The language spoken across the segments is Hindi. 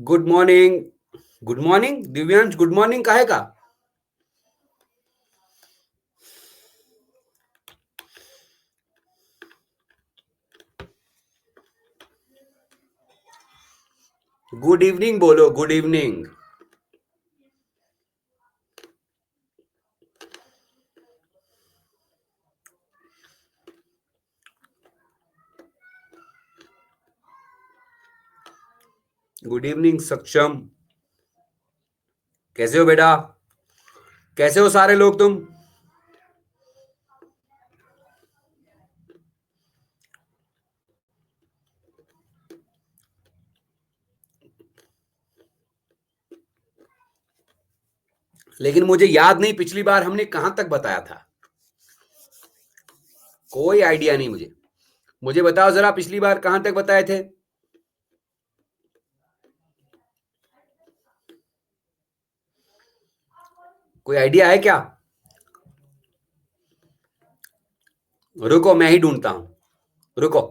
Good morning. Good morning Divyansh, good morning काहे का? गुड इवनिंग बोलो, गुड इवनिंग। गुड इवनिंग सक्षम। कैसे हो बेटा? कैसे हो सारे लोग तुम? लेकिन मुझे याद नहीं पिछली बार हमने कहां तक बताया था। कोई आइडिया नहीं मुझे। मुझे बताओ जरा पिछली बार कहां तक बताए थे? कोई आइडिया है क्या? रुको मैं ही ढूंढता हूं। रुको।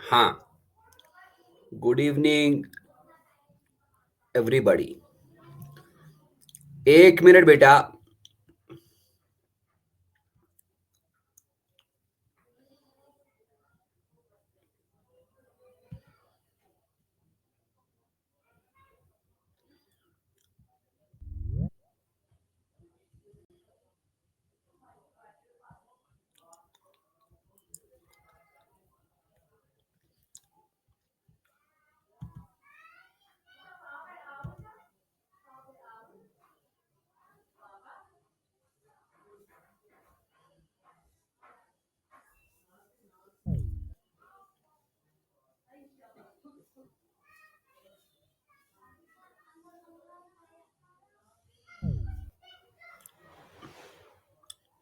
हाँ, गुड इवनिंग एवरीबॉडी। एक मिनट बेटा।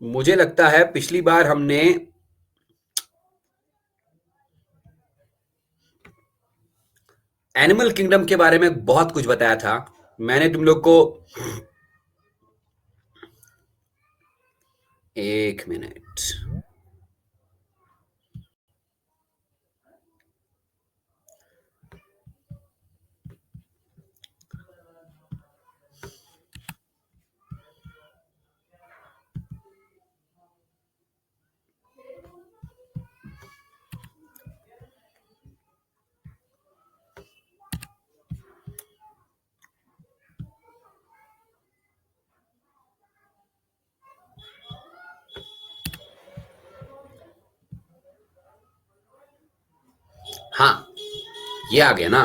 मुझे लगता है पिछली बार हमने एनिमल किंगडम के बारे में बहुत कुछ बताया था। मैंने तुम लोग को एक मिनट। हाँ, ये आ गया ना।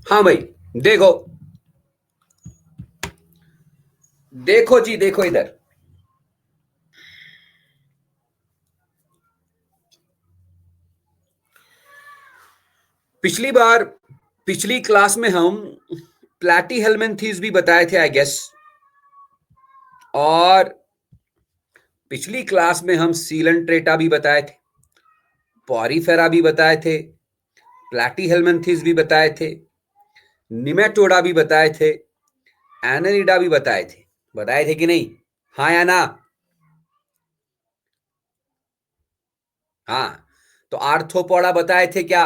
हाँ भाई, देखो देखो जी, देखो इधर। पिछली बार पिछली क्लास में हम प्लाटी हेलमेंथीज भी बताए थे आई गेस। और पिछली क्लास में हम सीलन भी बताए थे, पॉरीफेरा भी बताए थे, प्लाटी हेलमेंथीज भी बताए थे, निमेटोडा भी बताए थे, एनालिडा भी बताए थे कि नहीं? हाँ या ना? हाँ, तो आर्थ्रोपोडा बताए थे क्या?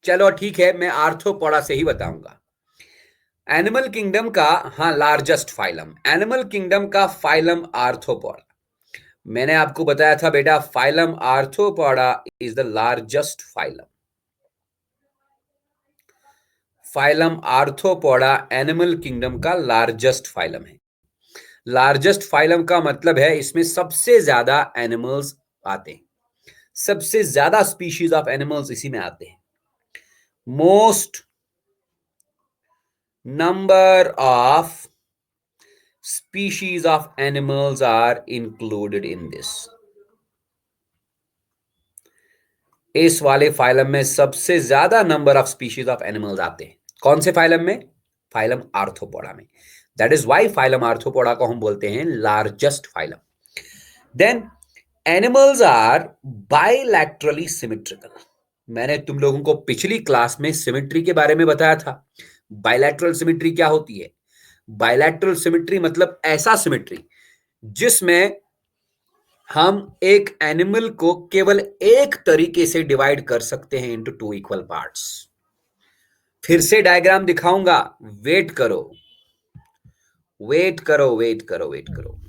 चलो ठीक है, मैं आर्थ्रोपोडा से ही बताऊंगा। एनिमल किंगडम का, हाँ, लार्जेस्ट फाइलम एनिमल किंगडम का फाइलम आर्थ्रोपोडा। मैंने आपको बताया था बेटा, phylum arthropoda is the largest phylum. Phylum arthropoda animal kingdom का लार्जेस्ट फाइलम है। लार्जेस्ट फाइलम का मतलब है इसमें सबसे ज्यादा एनिमल्स आते हैं, सबसे ज्यादा स्पीशीज ऑफ एनिमल्स इसी में आते हैं। Most number of species of animals are included in this. इस वाले फाइलम में सबसे ज्यादा number of species of animals आते हैं। कौन से फाइलम में? फाइलम आर्थ्रोपोडा में। That is why phylum arthropoda को हम बोलते हैं largest phylum. Then animals are bilaterally symmetrical. मैंने तुम लोगों को पिछली क्लास में सिमेट्री के बारे में बताया था। बाइलैटरल सिमेट्री क्या होती है? बाइलैटरल सिमेट्री मतलब ऐसा सिमेट्री जिसमें हम एक एनिमल को केवल एक तरीके से डिवाइड कर सकते हैं इनटू टू इक्वल पार्ट्स। फिर से डायग्राम दिखाऊंगा, वेट करो वेट करो वेट करो वेट करो।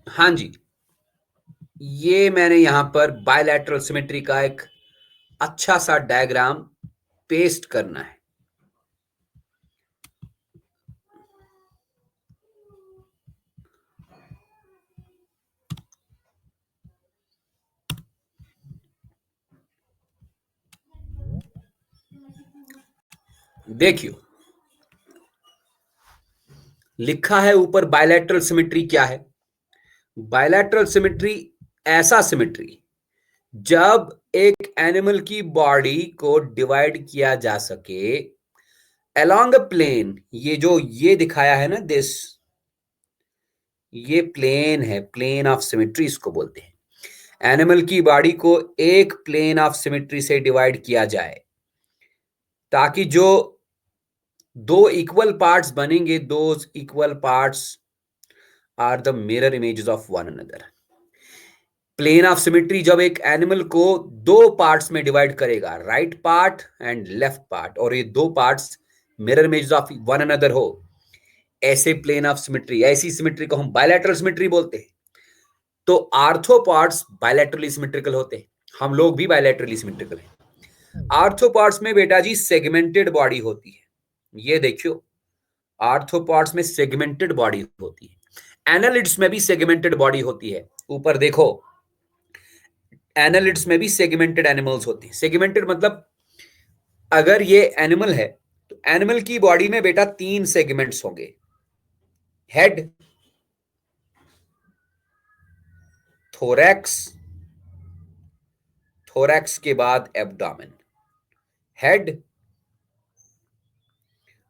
हाँ जी, ये मैंने यहां पर बायलैटरल सिमेट्री का एक अच्छा सा डायग्राम पेस्ट करना है। देखियो, लिखा है ऊपर बायलैटरल सिमेट्री क्या है? बायलैटरल सिमेट्री ऐसा सिमेट्री जब एक एनिमल की बॉडी को डिवाइड किया जा सके अलोंग अ प्लेन। ये दिखाया है ना, दिस, ये प्लेन है, प्लेन ऑफ सिमेट्री इसको बोलते हैं। एनिमल की बॉडी को एक प्लेन ऑफ सिमेट्री से डिवाइड किया जाए ताकि जो दो इक्वल पार्ट्स बनेंगे, those equal parts are the mirror images of one another. Plane of symmetry जब एक एनिमल को दो पार्ट्स में डिवाइड करेगा, right part and left part, और ये दो parts mirror images of one another हो, ऐसे प्लेन ऑफ सिमेट्री, ऐसी सिमेट्री को हम बायलैटरल सिमेट्री बोलते हैं। तो आर्थ्रोपॉड्स बायलैटरली सिमेट्रिकल होते हैं, हम लोग भी बायलैटरली सिमेट्रिकल हैं। आर्थ्रोपॉड्स में बेटा जी सेगमेंटेड बॉडी होती है। ये देखियो, आर्थ्रोपॉड्स में सेगमेंटेड बॉडी होती है। एनालिड्स में भी सेगमेंटेड बॉडी होती है। ऊपर देखो, एनालिड्स में भी सेगमेंटेड एनिमल्स होते हैं। सेगमेंटेड मतलब अगर ये एनिमल है तो एनिमल की बॉडी में बेटा तीन सेगमेंट्स होंगे, हेड, थोरैक्स, थोरैक्स के बाद एब्डोमेन। हेड,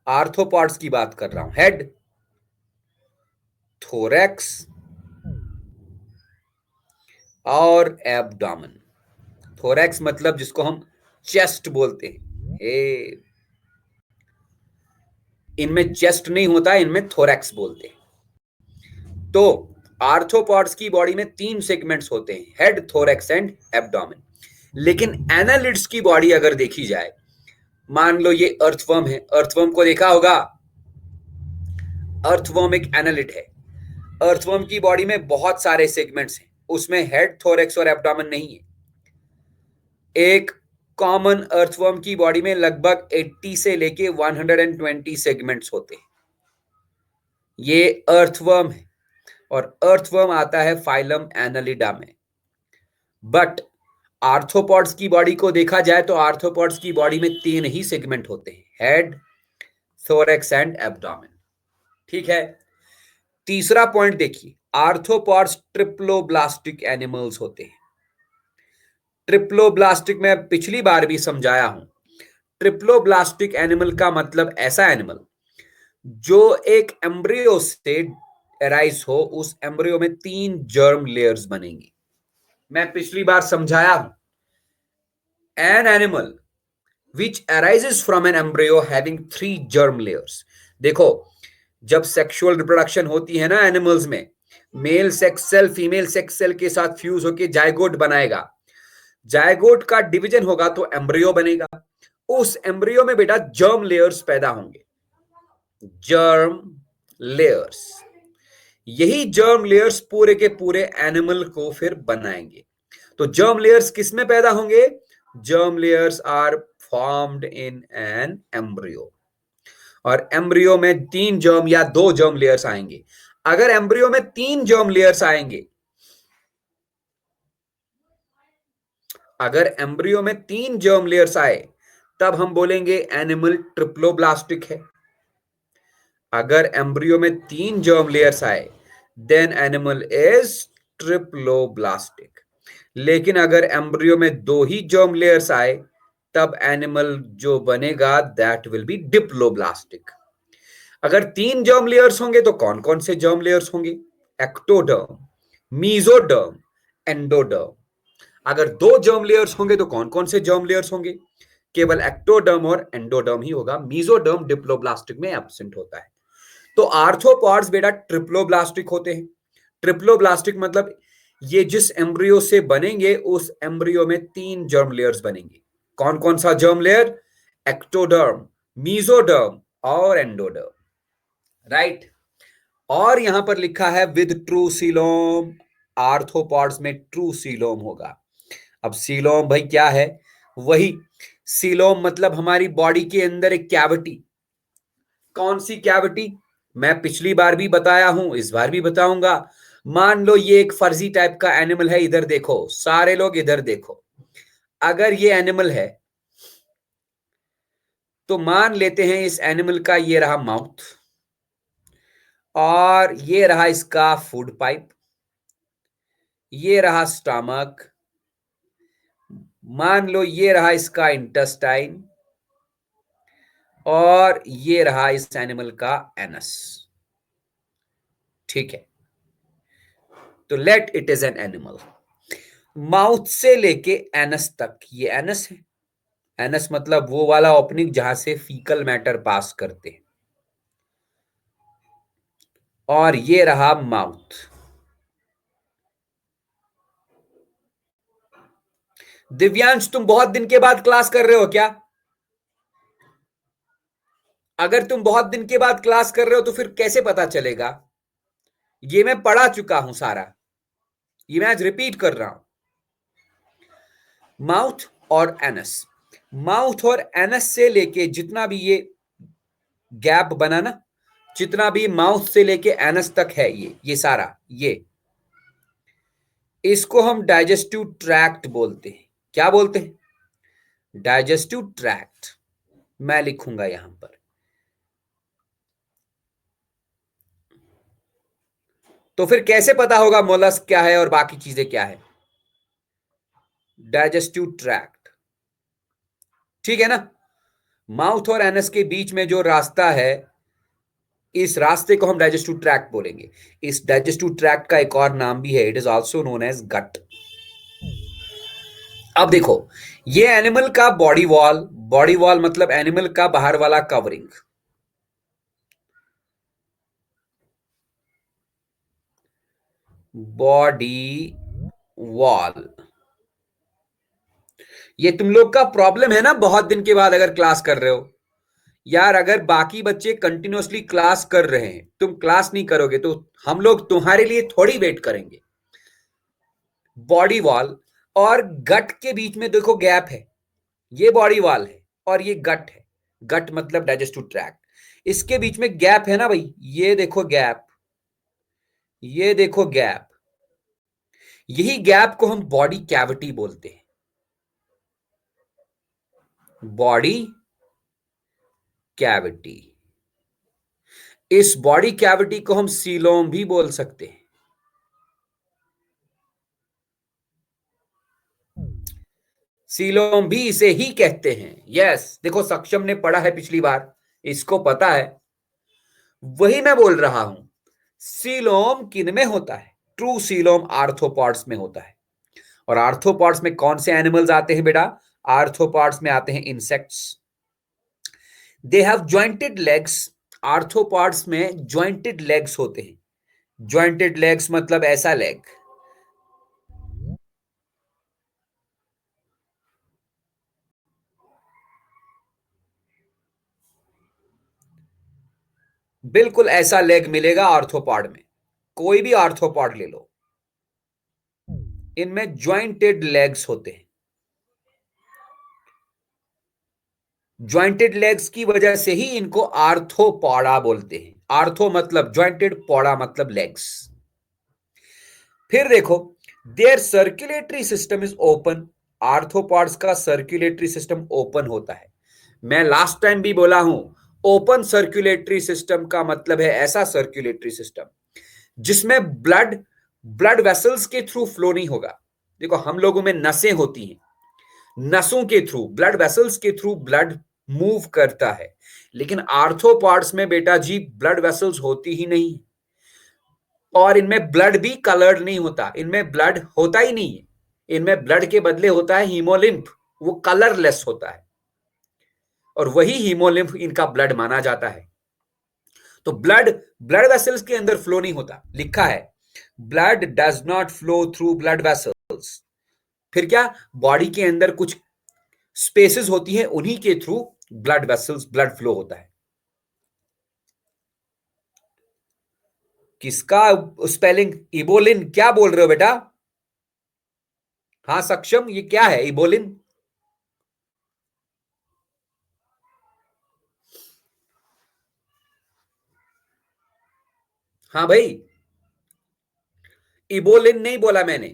आर्थ्रोपॉड्स की बात कर रहा हूं, हेड, थोरैक्स और एब्डोमेन। थोरैक्स मतलब जिसको हम चेस्ट बोलते हैं, इनमें चेस्ट नहीं होता, इनमें थोरैक्स बोलते हैं। तो आर्थ्रोपॉड्स की बॉडी में तीन सेगमेंट्स होते हैं, हेड, थोरैक्स एंड एब्डोमेन। लेकिन एनालिड्स की बॉडी अगर देखी जाए, मान लो ये अर्थवर्म है, अर्थवर्म को देखा होगा, अर्थवर्म एक एनालिड है। अर्थवर्म की बॉडी में बहुत सारे सेगमेंट्स हैं, उसमें हेड, थोरैक्स और एब्डोमेन नहीं है। एक कॉमन अर्थवर्म की बॉडी में लगभग 80 से लेके 120 सेगमेंट्स होते हैं। ये अर्थवर्म है और अर्थवर्म आता है फाइलम एनालिडा में। बट आर्थ्रोपॉड्स की बॉडी को देखा जाए तो आर्थ्रोपॉड्स की बॉडी में तीन ही सेगमेंट होते हैं, हेड, थोरैक्स एंड एब्डोमेन। ठीक है, तीसरा पॉइंट देखिए, आर्थ्रोपॉड्स ट्रिप्लोब्लास्टिक एनिमल्स होते हैं। ट्रिप्लोब्लास्टिक में पिछली बार भी समझाया हूं। ट्रिप्लोब्लास्टिक एनिमल का मतलब ऐसा एनिमल जो एक एम्ब्रियो से एराइज हो, उस एम्ब्रियो में 3 जर्म लेयर्स बनेंगी। मैं पिछली बार समझाया हूं, an animal which arises from an embryo having 3 germ layers। देखो, जब सेक्सुअल रिप्रोडक्शन होती है ना एनिमल्स में, male sex cell female sex cell के साथ फ्यूज होकर जायगोट बनाएगा। जायगोट का डिवीजन होगा तो एम्ब्रियो बनेगा। उस एम्ब्रियो में बेटा जर्म लेयर्स पैदा होंगे, जर्म लेयर्स। यही जर्म लेयर्स पूरे के पूरे एनिमल को फिर बनाएंगे। तो जर्म लेयर्स किस में पैदा होंगे? Germ layers are formed in an embryo. और एम्ब्रियो में 3 जर्म या 2 जर्म लेयर्स आएंगे। अगर एम्ब्रियो में 3 जर्म लेयर्स आएंगे, अगर एम्ब्रियो में 3 जर्म लेयर्स आए, तब हम बोलेंगे एनिमल ट्रिप्लोब्लास्टिक है। अगर एम्ब्रियो में 3 जर्म लेयर्स आए, देन एनिमल इज ट्रिप्लोब्लास्टिक। लेकिन अगर एम्ब्रियो में 2 ही जर्म लेयर्स आए, तब एनिमल जो बनेगा दैट विल बी डिप्लोब्लास्टिक। अगर 3 जर्म लेयर्स होंगे तो कौन कौन से जर्म लेयर्स होंगे? Ectoderm, mesoderm, endoderm. अगर 2 जर्म लेयर्स होंगे तो कौन कौन से जर्म लेयर्स होंगे? केवल एक्टोडर्म और एंडोडर्म ही होगा। मीजोडर्म डिप्लोब्लास्टिक में एब्सेंट होता है। तो आर्थ्रोपॉड्स बेटा ट्रिप्लोब्लास्टिक होते हैं। ट्रिप्लोब्लास्टिक मतलब ये जिस एम्ब्रियो से बनेंगे, उस एम्ब्रियो में 3 जर्म लेयर्स बनेंगे। कौन कौन सा जर्म लेयर? एक्टोडर्म, मीजोडर्म और एंडोडर्म, राइट। और यहां पर लिखा है विद ट्रू सीलोम। आर्थ्रोपॉड्स में ट्रू सीलोम होगा। अब सीलोम भाई क्या है? वही सीलोम मतलब हमारी बॉडी के अंदर एक कैविटी। कौन सी कैविटी? मैं पिछली बार भी बताया हूं, इस बार भी बताऊंगा। मान लो ये एक फर्जी टाइप का एनिमल है। इधर देखो, सारे लोग इधर देखो। अगर ये एनिमल है तो मान लेते हैं इस एनिमल का ये रहा माउथ, और ये रहा इसका फूड पाइप, ये रहा स्टमक, मान लो ये रहा इसका इंटेस्टाइन, और ये रहा इस एनिमल का एनस। ठीक है, तो let it is an animal. Mouth से लेके एनस तक, ये एनस है। एनस मतलब वो वाला ओपनिंग जहां से फीकल मैटर पास करते हैं। और ये रहा माउथ। दिव्यांश, तुम बहुत दिन के बाद क्लास कर रहे हो क्या? अगर तुम बहुत दिन के बाद क्लास कर रहे हो तो फिर कैसे पता चलेगा? ये मैं पढ़ा चुका हूं सारा, ये मैं आज रिपीट कर रहा हूं। माउथ और एनस, माउथ और एनस से लेके जितना भी ये गैप बना ना, जितना भी माउथ से लेके एनस तक है, ये सारा, ये इसको हम डाइजेस्टिव ट्रैक्ट बोलते हैं। क्या बोलते हैं? Digestive tract. मैं लिखूंगा यहां पर। तो फिर कैसे पता होगा मोलस्क क्या है और बाकी चीजें क्या है? डाइजेस्टिव ट्रैक्ट, ठीक है ना। माउथ और एनस के बीच में जो रास्ता है, इस रास्ते को हम डाइजेस्टिव ट्रैक्ट बोलेंगे। इस डाइजेस्टिव ट्रैक्ट का एक और नाम भी है, it is also known as gut. अब देखो, ये एनिमल का बॉडी वॉल, बॉडी वॉल मतलब एनिमल का बाहर वाला कवरिंग, बॉडी वॉल। ये तुम लोग का प्रॉब्लम है ना, बहुत दिन के बाद अगर क्लास कर रहे हो। यार अगर बाकी बच्चे कंटिन्यूअसली क्लास कर रहे हैं, तुम क्लास नहीं करोगे तो हम लोग तुम्हारे लिए थोड़ी वेट करेंगे। बॉडी वॉल और गट के बीच में देखो गैप है। ये बॉडी वॉल है और ये गट है। गट मतलब डाइजेस्टिव ट्रैक्ट। इसके बीच में गैप है ना भाई, ये देखो गैप, ये देखो गैप। यही गैप को हम बॉडी कैविटी बोलते हैं। Body cavity. इस बॉडी कैविटी को हम सीलोम भी बोल सकते हैं। सीलोम भी इसे ही कहते हैं। यस, देखो सक्षम ने पढ़ा है पिछली बार, इसको पता है। वही मैं बोल रहा हूं, सीलोम किन में होता है? ट्रू सीलोम आर्थ्रोपॉड्स में होता है। और आर्थ्रोपॉड्स में कौन से एनिमल्स आते हैं बेटा? आर्थ्रोपॉड्स में आते हैं insects. They have jointed legs. Arthropods में ज्वाइंटेड लेग्स होते हैं। ज्वाइंटेड लेग्स मतलब ऐसा लेग। बिल्कुल ऐसा लेग मिलेगा आर्थ्रोपॉड में। कोई भी आर्थ्रोपॉड ले लो, इनमें ज्वाइंटेड लेग्स होते हैं। ज्वाइंटेड लेग्स की वजह से ही इनको आर्थ्रोपॉडा बोलते हैं। आर्थो मतलब ज्वाइंटेड, पॉडा मतलब लेग्स। फिर देखो, there circulatory system is open. Arthropods का सर्कुलेटरी सिस्टम ओपन होता है। मैं लास्ट टाइम भी बोला हूं, ओपन सर्कुलेटरी सिस्टम का मतलब है ऐसा सर्कुलेटरी सिस्टम जिसमें ब्लड ब्लड वेसल्स के थ्रू फ्लो नहीं होगा। देखो, हम लोगों में नसें होती हैं, नसों के थ्रू, ब्लड वेसल्स के थ्रू ब्लड मूव करता है। लेकिन आर्थ्रोपॉड्स में बेटा जी ब्लड वेसल्स होती ही नहीं, और इनमें ब्लड भी कलर्ड नहीं होता। इनमें ब्लड होता ही नहीं है। इनमें ब्लड के बदले होता है हीमोलिम्फ, वो कलरलेस होता है, और वही हीमोलिम्फ इनका ब्लड माना जाता है। तो ब्लड ब्लड वेसल्स के अंदर फ्लो नहीं होता। लिखा है blood does not flow through blood vessels. फिर क्या, बॉडी के अंदर कुछ स्पेसेस होती हैं, उन्हीं के through blood vessels, blood flow होता है। किसका स्पेलिंग? इबोलिन। क्या बोल रहे हो बेटा? हाँ सक्षम, ये क्या है इबोलिन? हाँ भाई, इबोलिन नहीं बोला मैंने।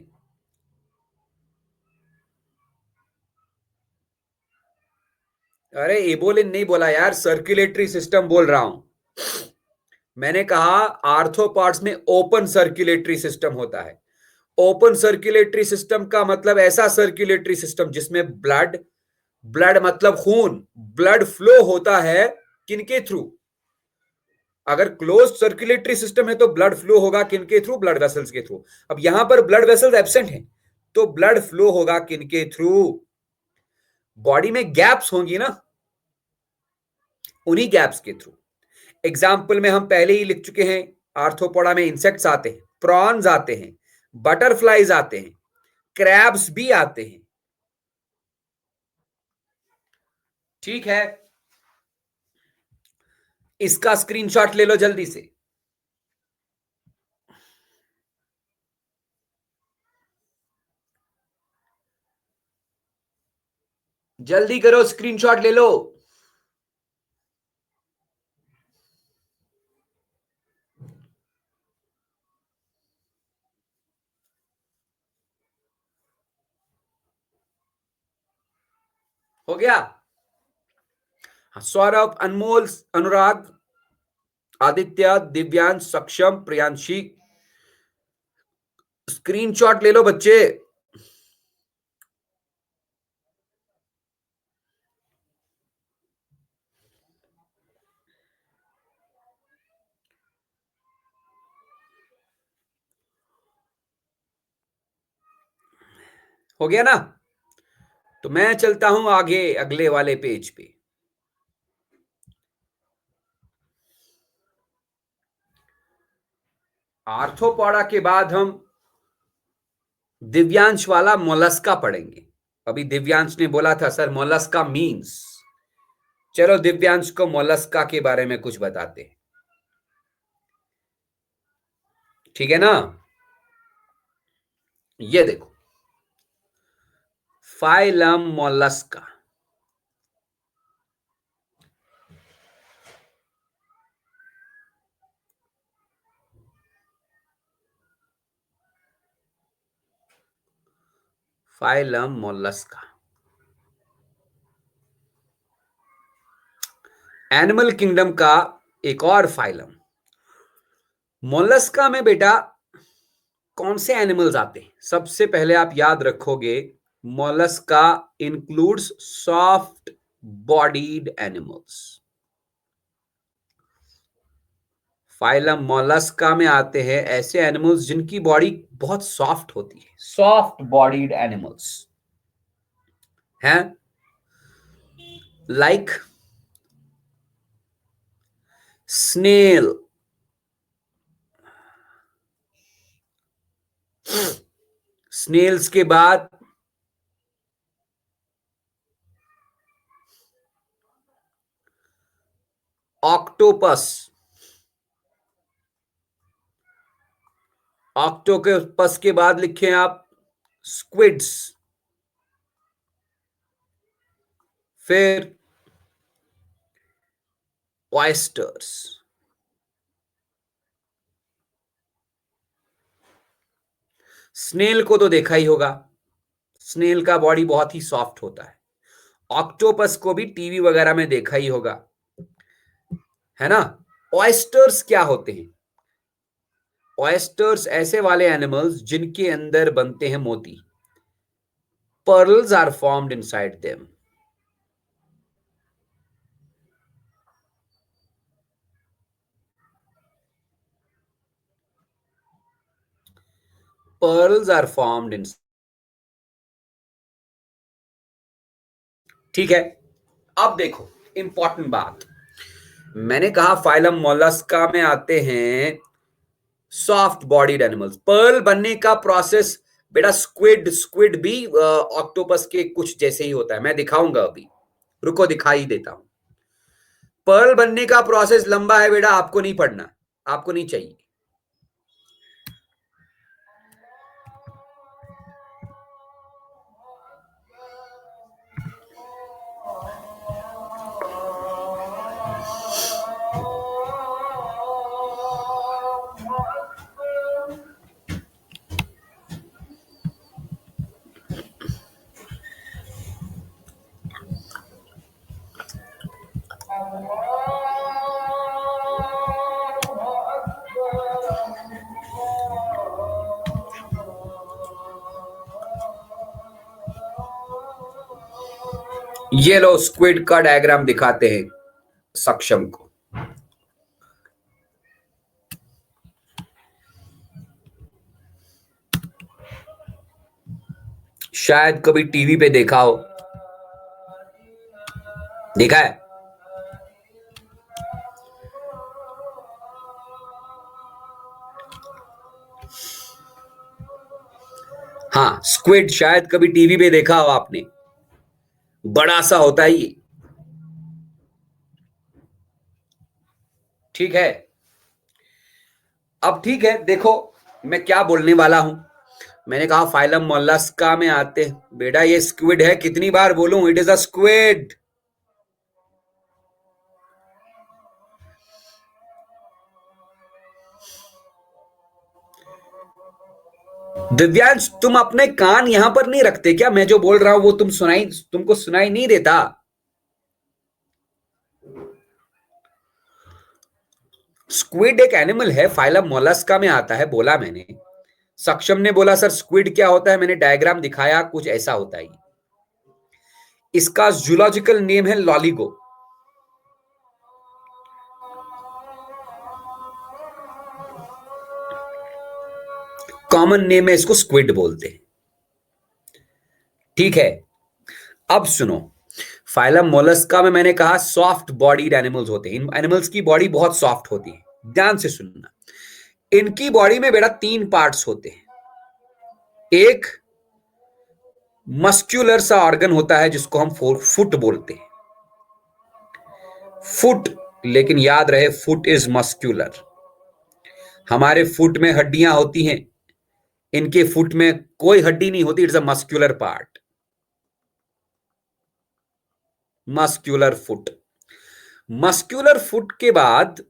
अरे इबोलिन नहीं बोला यार, सर्कुलेटरी सिस्टम बोल रहा हूं। मैंने कहा आर्थ्रोपॉड्स में ओपन सर्कुलेटरी सिस्टम होता है। ओपन सर्कुलेटरी सिस्टम का मतलब ऐसा सर्कुलेटरी सिस्टम जिसमें ब्लड ब्लड मतलब खून, ब्लड फ्लो होता है। किनके थ्रू? अगर क्लोज सर्कुलेटरी सिस्टम है तो ब्लड फ्लो होगा किनके थ्रू? ब्लड वेसल्स के थ्रू। अब यहां पर ब्लड वेसल्स एब्सेंट हैं, तो ब्लड फ्लो होगा किनके थ्रू? बॉडी में गैप्स होंगी ना, उन्हीं गैप्स के थ्रू। एग्जाम्पल में हम पहले ही लिख चुके हैं, आर्थ्रोपोडा में इंसेक्ट्स आते हैं, प्रॉन्स आते हैं, बटरफ्लाईज आते हैं, क्रैब्स भी आते हैं। ठीक है, इसका स्क्रीनशॉट ले लो जल्दी से। जल्दी करो, स्क्रीनशॉट ले लो। हो गया? हाँ, सौरभ, अनमोल, अनुराग, आदित्य, दिव्यांश, सक्षम, प्रियांशी, स्क्रीनशॉट ले लो बच्चे। हो गया ना? तो मैं चलता हूं आगे अगले वाले पेज पे। आर्थ्रोपोडा के बाद हम दिव्यांश वाला मोलस्का पढ़ेंगे। अभी दिव्यांश ने बोला था सर मोलस्का मीन्स। चलो दिव्यांश को मोलस्का के बारे में कुछ बताते हैं। ठीक है ना? ये देखो, phylum Mollusca. Phylum Mollusca, animal kingdom का एक और फाइलम। मोलस्का में बेटा कौन से एनिमल्स आते हैं? सबसे पहले आप याद रखोगे, Mollusca includes soft bodied animals. Phylum Mollusca में आते हैं ऐसे एनिमल्स जिनकी बॉडी बहुत सॉफ्ट होती है, सॉफ्ट बॉडीड एनिमल्स हैं, लाइक स्नेल, स्नेल्स के बाद ऑक्टोपस, ऑक्टोपस के बाद लिखें आप स्क्विड्स, फिर ऑयस्टर्स। स्नेल को तो देखा ही होगा, स्नेल का बॉडी बहुत ही सॉफ्ट होता है। ऑक्टोपस को भी टीवी वगैरह में देखा ही होगा, है ना। ऑयस्टर्स क्या होते हैं? ऑयस्टर्स ऐसे वाले एनिमल्स जिनके अंदर बनते हैं मोती, pearls are formed inside them. Pearls are formed in, ठीक है। अब देखो इंपॉर्टेंट बात, मैंने कहा फाइलम मोलस्का में आते हैं सॉफ्ट बॉडीड एनिमल्स। पर्ल बनने का प्रोसेस बेटा, स्क्विड, स्क्विड भी ऑक्टोपस के कुछ जैसे ही होता है, मैं दिखाऊंगा अभी, रुको दिखाई देता हूं। पर्ल बनने का प्रोसेस लंबा है बेटा, आपको नहीं पढ़ना, आपको नहीं चाहिए। ये लो स्क्विड का डायग्राम दिखाते हैं सक्षम को। शायद कभी टीवी पे देखा हो, देखा है? हाँ, स्क्विड शायद कभी टीवी पे देखा हो आपने, बड़ा सा होता है ये, ठीक है। अब ठीक है, देखो मैं क्या बोलने वाला हूं। मैंने कहा फाइलम मोलस्का में आते बेटा, ये स्क्विड है, कितनी बार बोलूं, it is a squid. Divyansh, तुम अपने कान यहां पर नहीं रखते क्या? मैं जो बोल रहा हूं वो तुमको सुनाई नहीं देता? स्क्विड एक एनिमल है, फाइलम मोलस्का में आता है, बोला मैंने। सक्षम ने बोला सर स्क्विड क्या होता है, मैंने डायग्राम दिखाया, कुछ ऐसा होता है। इसका जूलॉजिकल नेम है लॉलीगो। कॉमन नेम है, इसको स्क्विड बोलते हैं, ठीक है। अब सुनो, फाइलम मोलस्का में मैंने कहा सॉफ्ट बॉडीड एनिमल्स होते हैं, इन एनिमल्स की बॉडी बहुत सॉफ्ट होती है। ध्यान से सुनना, इनकी बॉडी में बेटा 3 पार्ट्स होते हैं। एक मस्क्यूलर सा ऑर्गन होता है जिसको हम फुट बोलते हैं, फुट, लेकिन याद रहे फुट इज मस्क्यूलर। हमारे फुट में हड्डियां होती हैं, इनके फुट में कोई हड्डी नहीं होती, it's a muscular part, muscular foot. Muscular foot के बाद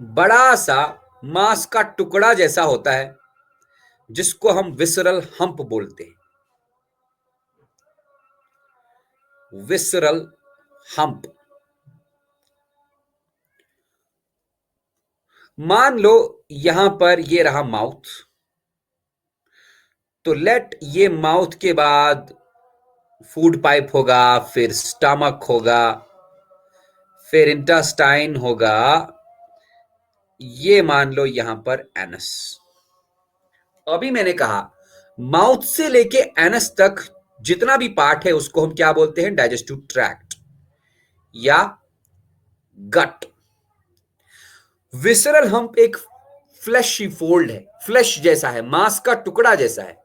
बड़ा सा मांस का टुकड़ा जैसा होता है जिसको हम विसरल हम्प बोलते हैं, विसरल हम्प। मान लो यहां पर ये रहा माउथ, तो लेट ये माउथ के बाद फूड पाइप होगा, फिर स्टमक होगा, फिर इंटेस्टाइन होगा, ये मान लो यहां पर एनस। अभी मैंने कहा माउथ से लेके एनस तक जितना भी पार्ट है उसको हम क्या बोलते हैं? डाइजेस्टिव ट्रैक्ट या गट। विसरल हम्प एक फ्लैशी फोल्ड है, फ्लैश जैसा है, मांस का टुकड़ा जैसा है।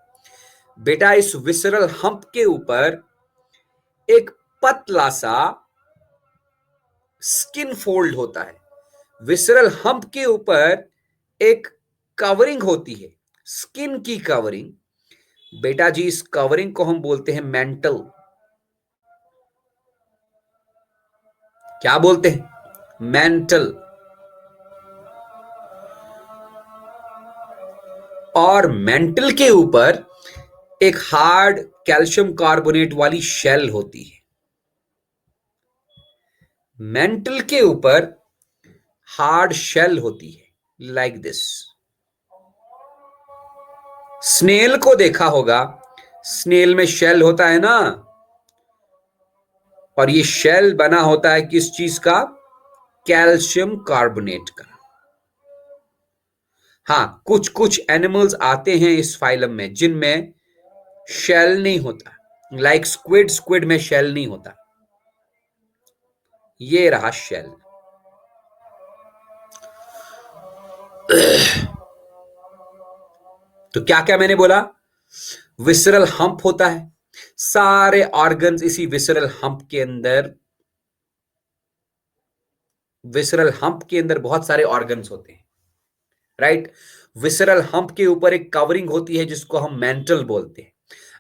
बेटा इस विसरल हम्प के ऊपर एक पतला सा स्किन फोल्ड होता है। विसरल हम्प के ऊपर एक कवरिंग होती है, स्किन की कवरिंग। बेटा जी इस कवरिंग को हम बोलते हैं मेंटल। क्या बोलते हैं? मेंटल। और मेंटल के ऊपर एक हार्ड कैल्शियम कार्बोनेट वाली शेल होती है। मेंटल के ऊपर हार्ड शेल होती है, लाइक दिस। स्नेल को देखा होगा, स्नेल में शेल होता है ना, और ये शेल बना होता है किस चीज का? कैल्शियम कार्बोनेट का। हाँ, कुछ कुछ एनिमल्स आते हैं इस फाइलम में जिनमें शेल नहीं होता, लाइक स्क्विड। स्क्विड में शेल नहीं होता। ये रहा शेल। तो क्या क्या मैंने बोला? विसरल हम्प होता है, सारे ऑर्गन्स इसी विसरल हम्प के अंदर। विसरल हम्प के अंदर बहुत सारे ऑर्गन्स होते हैं, राइट। विसरल हम्प के ऊपर एक कवरिंग होती है जिसको हम मेंटल बोलते हैं।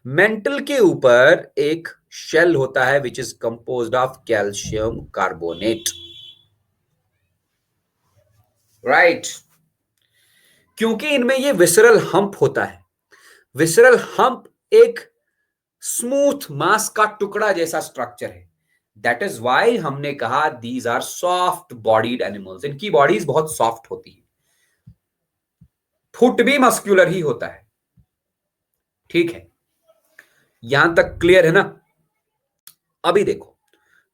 मेंटल के ऊपर एक शेल होता है which is composed of calcium carbonate, right. क्योंकि इनमें ये विसरल हम्प होता है। विसरल हम्प एक स्मूथ मांस का टुकड़ा जैसा स्ट्रक्चर है। दैट इज वाई हमने कहा these are soft bodied animals. इनकी बॉडीज बहुत सॉफ्ट होती है। फुट भी मस्क्यूलर ही होता है। ठीक है, यहां तक क्लियर है ना? अभी देखो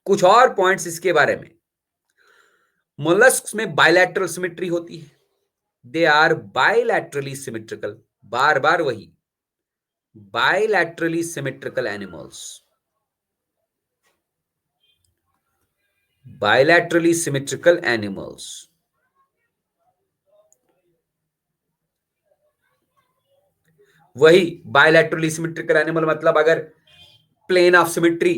कुछ और पॉइंट्स इसके बारे में। मोलस्क्स में बायलैटरल सिमेट्री होती है। They are bilaterally symmetrical. बार बार वही, bilaterally symmetrical animals. Bilaterally symmetrical animals. वही बायलैटरली सिमेट्रिकल एनिमल मतलब अगर प्लेन ऑफ सिमेट्री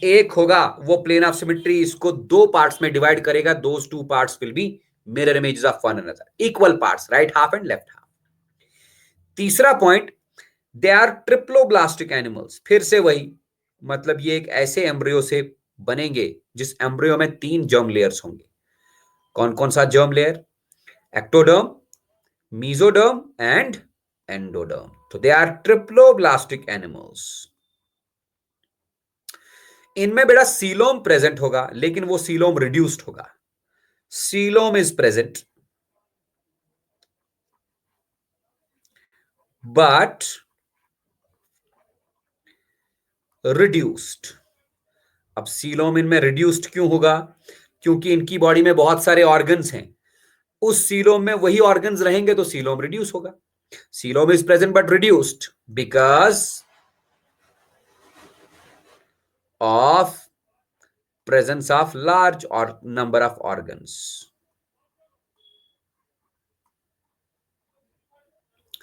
एक होगा, वो प्लेन ऑफ सिमेट्री इसको दो पार्ट्स में डिवाइड करेगा। Those two parts will be mirror images of one another, equal parts, right half and left half. तीसरा point, they are triploblastic animals. फिर से वही, मतलब ये एक ऐसे एम्ब्रियो से बनेंगे जिस एम्ब्रियो में 3 जर्म लेयर्स होंगे। कौन कौन सा germ layer? Ectoderm, mesoderm and endoderm. तो दे आर ट्रिप्लोब्लास्टिक एनिमल्स। इनमें बेटा सीलोम प्रेजेंट होगा, लेकिन वो सीलोम रिड्यूस्ड होगा। Coelom is present but reduced. अब सीलोम इनमें रिड्यूस्ड क्यों होगा? क्योंकि इनकी बॉडी में बहुत सारे ऑर्गन्स हैं। उस सीलोम में वही ऑर्गन्स रहेंगे तो सीलोम रिड्यूस होगा। Coelom is present but reduced because of presence of large or number of organs.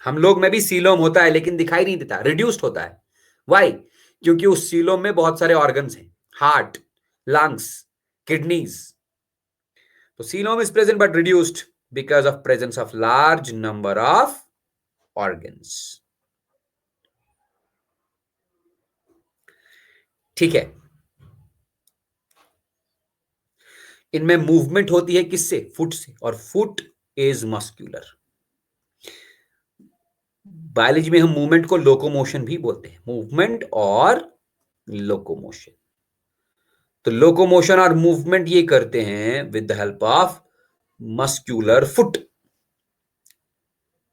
हम लोग में भी सीलोम होता है लेकिन दिखाई नहीं देता, रिड्यूस्ड होता है। वाई? क्योंकि उस सीलोम में बहुत सारे ऑर्गन्स हैं, हार्ट, लंग्स, किडनीज। तो coelom is present but reduced because of presence of large number of organs. ठीक है, इनमें मूवमेंट होती है किससे? फुट से, और फुट इज मस्क्यूलर। बायोलॉजी में हम मूवमेंट को लोकोमोशन भी बोलते हैं, मूवमेंट और लोकोमोशन। तो लोकोमोशन और मूवमेंट ये करते हैं with the help of muscular foot.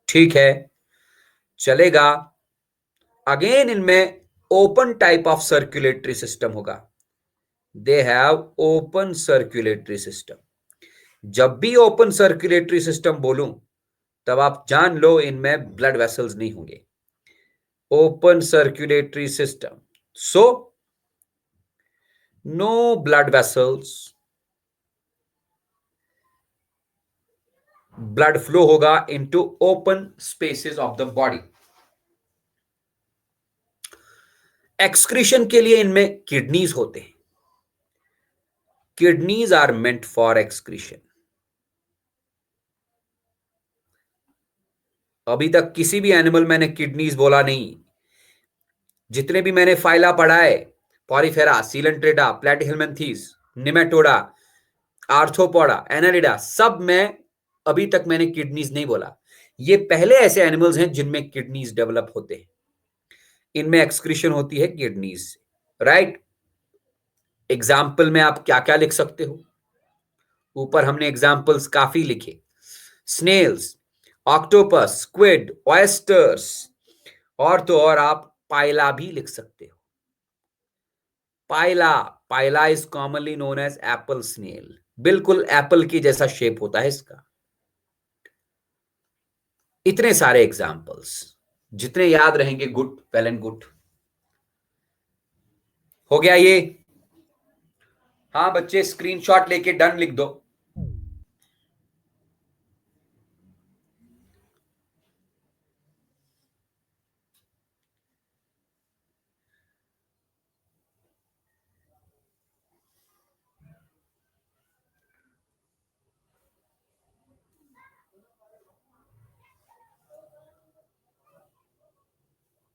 ठीक है, चलेगा। अगेन इनमें open type of circulatory system होगा। They have open circulatory system. जब भी ओपन सर्कुलेटरी सिस्टम बोलूं तब आप जान लो इनमें ब्लड वेसल्स नहीं होंगे। Open circulatory system, so no blood vessels, blood flow होगा into open spaces of the body. Excretion के लिए इनमें किडनीज होते हैं। Kidneys are meant for excretion. अभी तक किसी भी एनिमल मैंने किडनीज बोला नहीं। जितने भी मैंने फाइला पढ़ा है, porifera, coelenterata, platyhelminthes, nematoda, arthropoda, annelida, सब में अभी तक मैंने किडनीज नहीं बोला। ये पहले ऐसे एनिमल्स हैं जिनमें किडनीज डेवलप होते हैं। इनमें एक्सक्रीशन होती है किडनीज से, राइट। एग्जाम्पल में आप क्या क्या लिख सकते हो? ऊपर हमने एग्जाम्पल्स काफी लिखे। स्नेल्स, ऑक्टोपस, स्क्विड, ऑयस्टर्स, और तो और आप पाइला भी लिख सकते हो। Pila, pila is commonly known as apple snail. बिल्कुल एप्पल की जैसा शेप होता है इसका। इतने सारे एग्जाम्पल्स, जितने याद रहेंगे गुड, वेल एंड गुड। हो गया ये? हाँ बच्चे, स्क्रीनशॉट लेके डन लिख दो।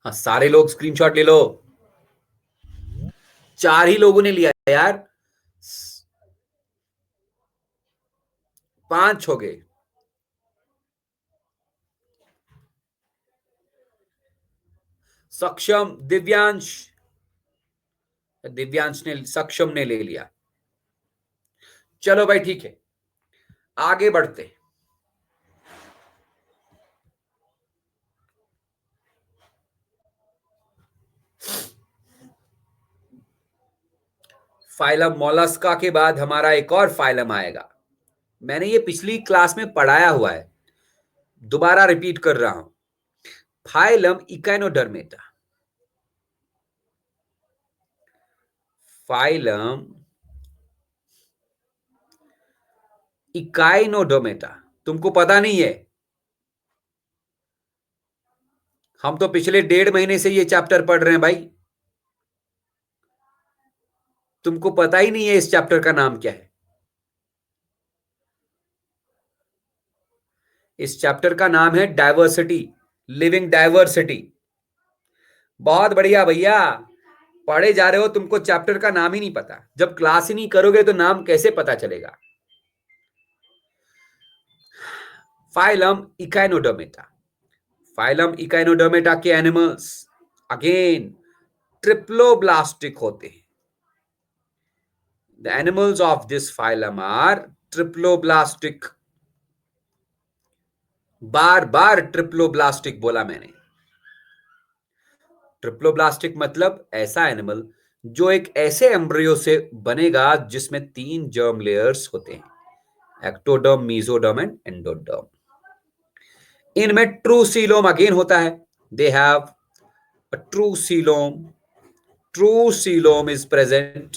हाँ, सारे लोग स्क्रीनशॉट ले लो। 4 ही लोगों ने लिया यार, 5 हो गए। सक्षम, दिव्यांश, दिव्यांश ने, सक्षम ने ले लिया। चलो भाई ठीक है, आगे बढ़ते हैं। फाइलम मोलस्का के बाद हमारा एक और फाइलम आएगा। मैंने ये पिछली क्लास में पढ़ाया हुआ है, दोबारा रिपीट कर रहा हूं। Phylum echinodermata. फाइलम इकाइनोडर्मेटा, तुमको पता नहीं है? हम तो पिछले 1.5 महीने से ये चैप्टर पढ़ रहे हैं भाई। तुमको पता ही नहीं है इस चैप्टर का नाम क्या है? इस चैप्टर का नाम है डाइवर्सिटी, लिविंग डाइवर्सिटी। बहुत बढ़िया भैया, पढ़े जा रहे हो, तुमको चैप्टर का नाम ही नहीं पता। जब क्लास ही नहीं करोगे तो नाम कैसे पता चलेगा? Phylum echinodermata. फाइलम इकाइनोडर्मेटा के एनिमल्स अगेन ट्रिप्लोब्लास्टिक होते हैं। The animals of this phylum are triploblastic. बार बार ट्रिप्लोब्लास्टिक बोला मैंने। ट्रिप्लोब्लास्टिक मतलब ऐसा एनिमल जो एक ऐसे एम्ब्रियो से बनेगा जिसमें 3 जर्म लेयर्स होते हैं, एक्टोडर्म, मेसोडर्म एंड एंडोडर्म। इनमें ट्रू सीलोम अगेन होता है। They have a true coelom. True coelom is present.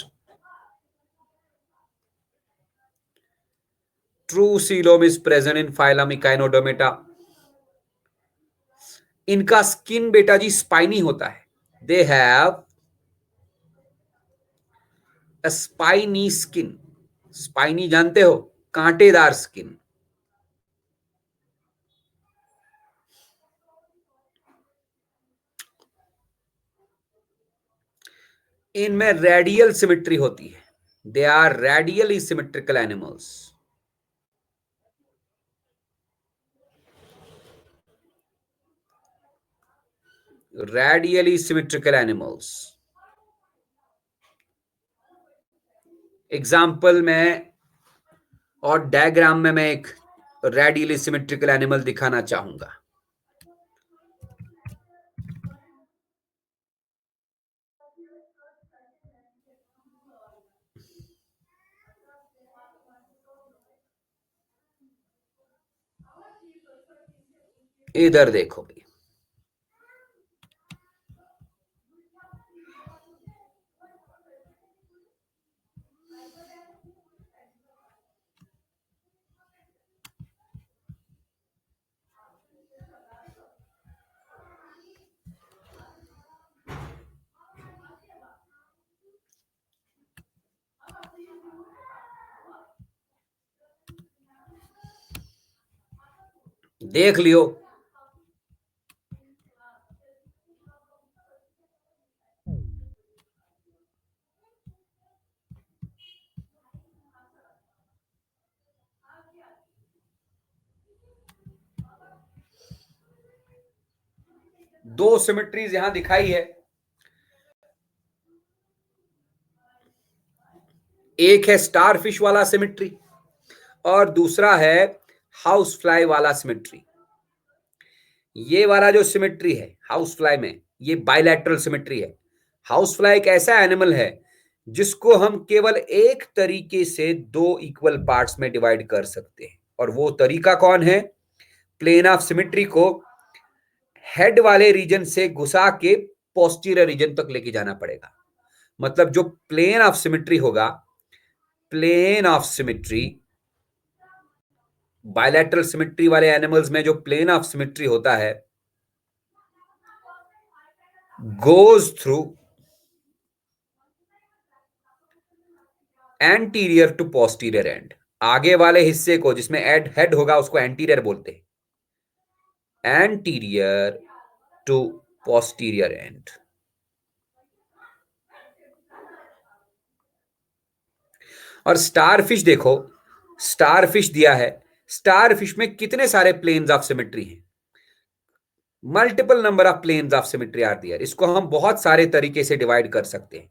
True coelom is present in phylum echinodermata. इनका स्किन बेटा जी स्पाइनी होता है। They have a spiny skin. Spiny जानते हो, कांटेदार स्किन। इनमें रेडियल सिमेट्री होती है। They are radially symmetrical animals. Radially symmetrical animals. Example में और डायग्राम में मैं एक रेडियली सिमेट्रिकल एनिमल दिखाना चाहूंगा। इधर देखो भाई, देख लियो। दो सिमेट्रीज यहां दिखाई है, एक है स्टारफिश वाला सिमेट्री और दूसरा है हाउस फ्लाई वाला सिमेट्री। ये वाला जो सिमेट्री है हाउस फ्लाई में, ये बायलैटरल सिमेट्री है। हाउस फ्लाई एक ऐसा एनिमल है जिसको हम केवल एक तरीके से दो इक्वल पार्ट्स में डिवाइड कर सकते हैं, और वो तरीका कौन है? प्लेन ऑफ सिमेट्री को हेड वाले रीजन से घुसा के पोस्टीरियर रीजन तक लेके जाना पड़ेगा। मतलब जो प्लेन ऑफ सिमेट्री होगा, plane of symmetry, bilateral symmetry वाले एनिमल्स में जो प्लेन ऑफ सिमेट्री होता है goes through anterior to posterior end. आगे वाले हिस्से को जिसमें हेड होगा उसको एंटीरियर बोलते हैं, एंटीरियर टू पोस्टीरियर एंड। और स्टारफिश देखो, स्टारफिश दिया है, स्टारफिश में कितने सारे प्लेन्स ऑफ सिमेट्री हैं? Multiple number of planes of symmetry are there. इसको हम बहुत सारे तरीके से डिवाइड कर सकते हैं।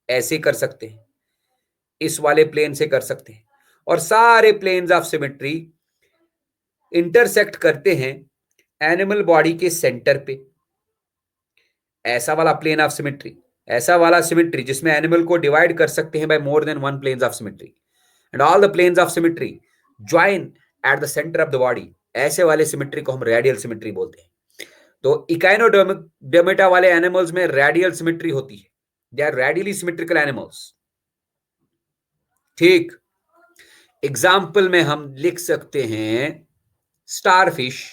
ऐसे कर सकते हैं, इस वाले प्लेन से कर सकते हैं, और सारे प्लेन्स ऑफ सिमेट्री इंटरसेक्ट करते हैं एनिमल बॉडी के सेंटर पे। ऐसा वाला प्लेन ऑफ सिमेट्री, ऐसा वाला सिमेट्री जिसमें एनिमल को डिवाइड कर सकते हैं by more than one planes of symmetry, and all the planes of symmetry join at the centre of the body. ऐसे वाले सिमेट्री को हम रेडियल सिमेट्री बोलते हैं। तो इकाइनोडर्मेटा वाले एनिमल्स में रेडियल सिमेट्री होती है, they are radially symmetrical animals. ठीक, एग्जाम्पल में हम लिख सकते हैं स्टारफिश,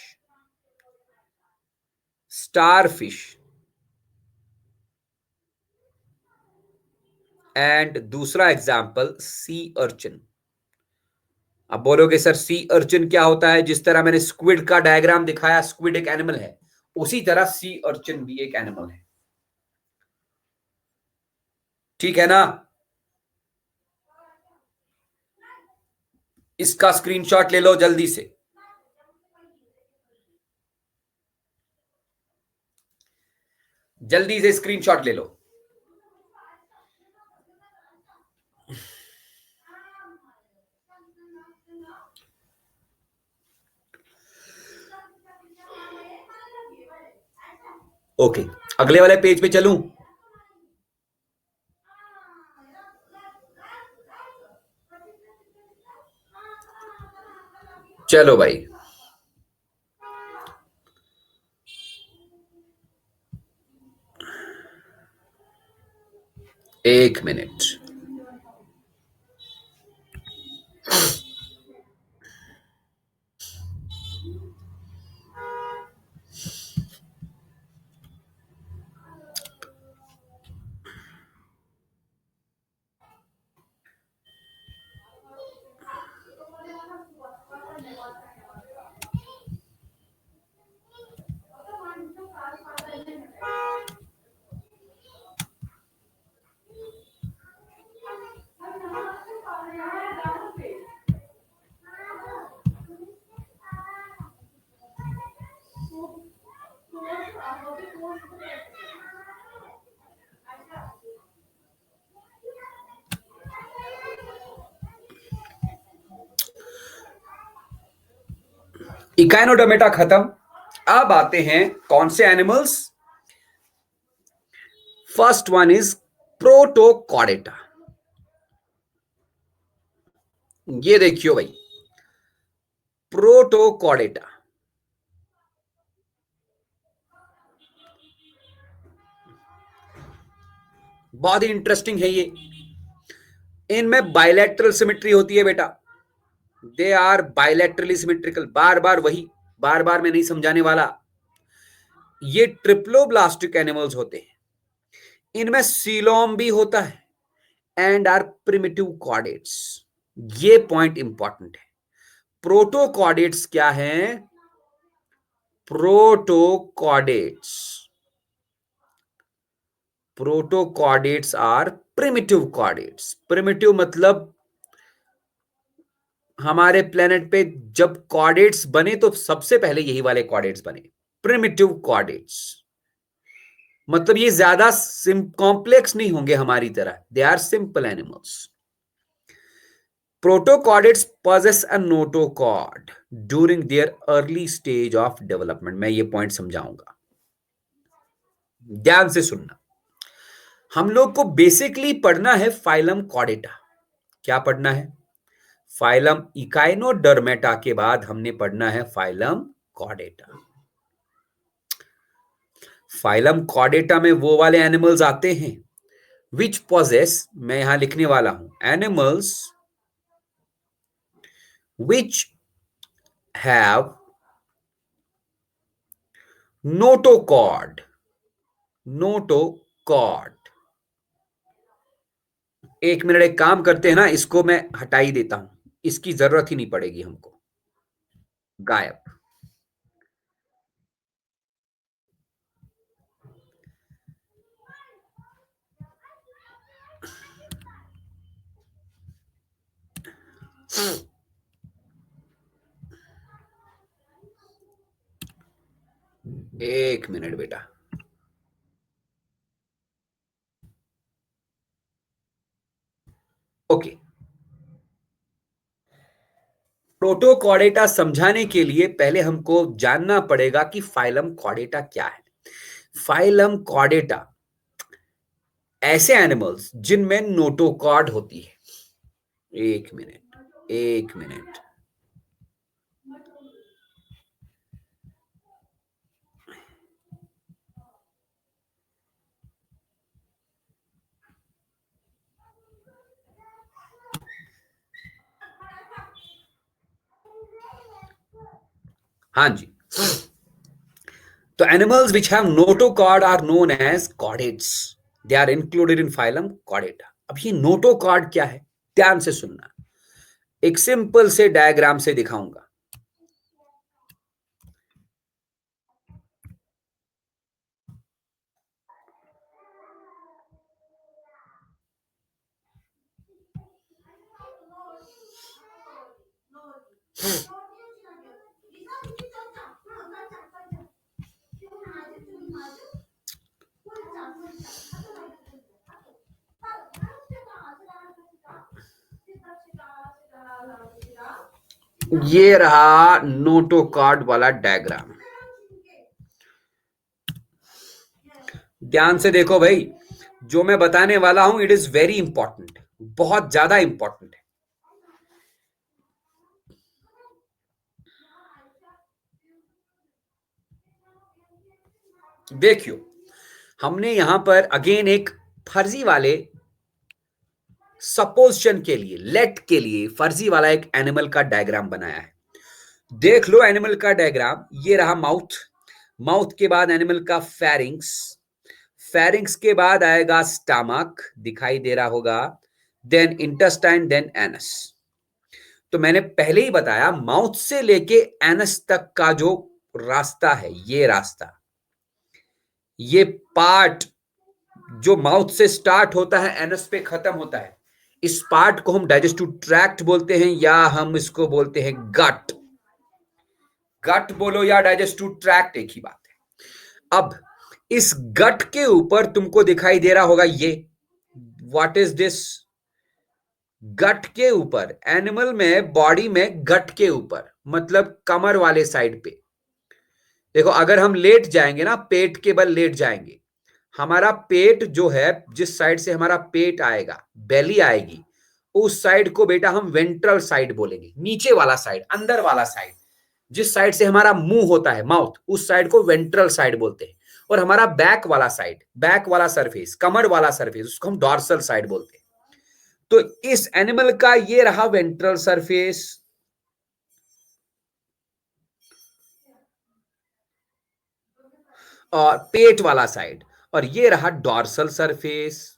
स्टारफिश एंड दूसरा एग्जाम्पल सी अर्चिन। अब बोलोगे सर सी अर्चिन क्या होता है? जिस तरह मैंने स्क्विड का डायग्राम दिखाया, स्क्विड एक एनिमल है, उसी तरह सी अर्चिन भी एक एनिमल है। ठीक है ना? इसका स्क्रीनशॉट ले लो जल्दी से, जल्दी से स्क्रीनशॉट ले लो। ओके, अगले वाले पेज पे चलूं? चलो भाई, एक मिनट। इकाइनोडर्मेटा खत्म। अब आते हैं कौन से animals? First one is Protochordata. ये देखियो भाई, प्रोटोकॉर्डेटा। बहुत ही इंटरेस्टिंग है ये। इनमें बायलैटरल सिमेट्री होती है बेटा, दे आर बायलैटरली सिमेट्रिकल। बार बार वही, बार बार मैं नहीं समझाने वाला। ये ट्रिप्लोब्लास्टिक एनिमल्स होते हैं, इनमें सीलोम भी होता है एंड आर प्रिमिटिव कॉर्डेट्स। ये पॉइंट इंपॉर्टेंट है। प्रोटोकॉर्डेट्स क्या हैं? Protochordates, protochordates are primitive chordates. Primitive मतलब हमारे प्लेनेट पे जब कॉर्डेट्स बने तो सबसे पहले यही वाले कॉर्डेट्स बने, प्रिमिटिव कॉर्डेट्स। मतलब ये ज्यादा कॉम्प्लेक्स नहीं होंगे हमारी तरह, they are simple animals. Protochordates possess a notochord during their early stage of development। मैं ये पॉइंट समझाऊंगा, ध्यान से सुनना। हम लोग को बेसिकली पढ़ना है फाइलम कॉर्डेटा। क्या पढ़ना है? फाइलम इकाइनोडर्मेटा के बाद हमने पढ़ना है फाइलम कॉर्डेटा। फाइलम कॉर्डेटा में वो वाले एनिमल्स आते हैं विच पोजेस, मैं यहां लिखने वाला हूं, animals which have notochord. Notochord, एक मिनट, एक काम करते हैं ना, इसको मैं हटा ही देता हूं, इसकी जरूरत ही नहीं पड़ेगी हमको, गायब। एक मिनट बेटा। ओके, प्रोटोकॉर्डेटा समझाने के लिए पहले हमको जानना पड़ेगा कि फाइलम कॉर्डेटा क्या है। फाइलम कॉर्डेटा ऐसे एनिमल्स जिनमें नोटोकॉर्ड होती है। एक मिनट, एक मिनट। हाँ जी, तो animals which have notochord are known as chordates, they are included in phylum chordata. अब ये नोटोकॉर्ड क्या है, ध्यान से सुनना, एक सिंपल से डायग्राम से दिखाऊंगा। ये रहा नोटोकॉर्ड वाला डायग्राम, ध्यान से देखो भाई। जो मैं बताने वाला हूं इट इज वेरी इंपॉर्टेंट, बहुत ज्यादा इंपॉर्टेंट है। देखियो, हमने यहां पर अगेन एक फर्जी वाले सपोजिशन के लिए, लेट के लिए फर्जी वाला एक एनिमल का डायग्राम बनाया है। देख लो एनिमल का डायग्राम, ये रहा माउथ, माउथ के बाद एनिमल का फेरिंग्स, फेरिंग्स के बाद आएगा स्टमक, दिखाई दे रहा होगा, देन इंटेस्टाइन, देन एनस। तो मैंने पहले ही बताया माउथ से लेके एनस तक का जो रास्ता है, ये रास्ता, ये पार्ट जो माउथ से स्टार्ट होता है एनस पे खत्म होता है, इस पार्ट को हम डाइजेस्टिव ट्रैक्ट बोलते हैं, या हम इसको बोलते हैं गट। गट बोलो या डाइजेस्टिव ट्रैक्ट, एक ही बात है। अब इस गट के ऊपर तुमको दिखाई दे रहा होगा ये, व्हाट इज दिस? गट के ऊपर, एनिमल में बॉडी में गट के ऊपर मतलब कमर वाले साइड पे। देखो अगर हम लेट जाएंगे ना, पेट के बल लेट जाएंगे, हमारा पेट जो है, जिस साइड से हमारा पेट आएगा, बेली आएगी, उस साइड को बेटा हम वेंट्रल साइड बोलेंगे, नीचे वाला साइड, अंदर वाला साइड। जिस साइड से हमारा मुंह होता है, माउथ, उस साइड को वेंट्रल साइड बोलते हैं। और हमारा बैक वाला सरफेस, कमर वाला सरफेस, उसको हम डॉर्सल साइड बोलते हैं। तो इस एनिमल का ये रहा वेंट्रल सरफेस, और पेट वाला साइड, और ये रहा डॉर्सल सरफेस।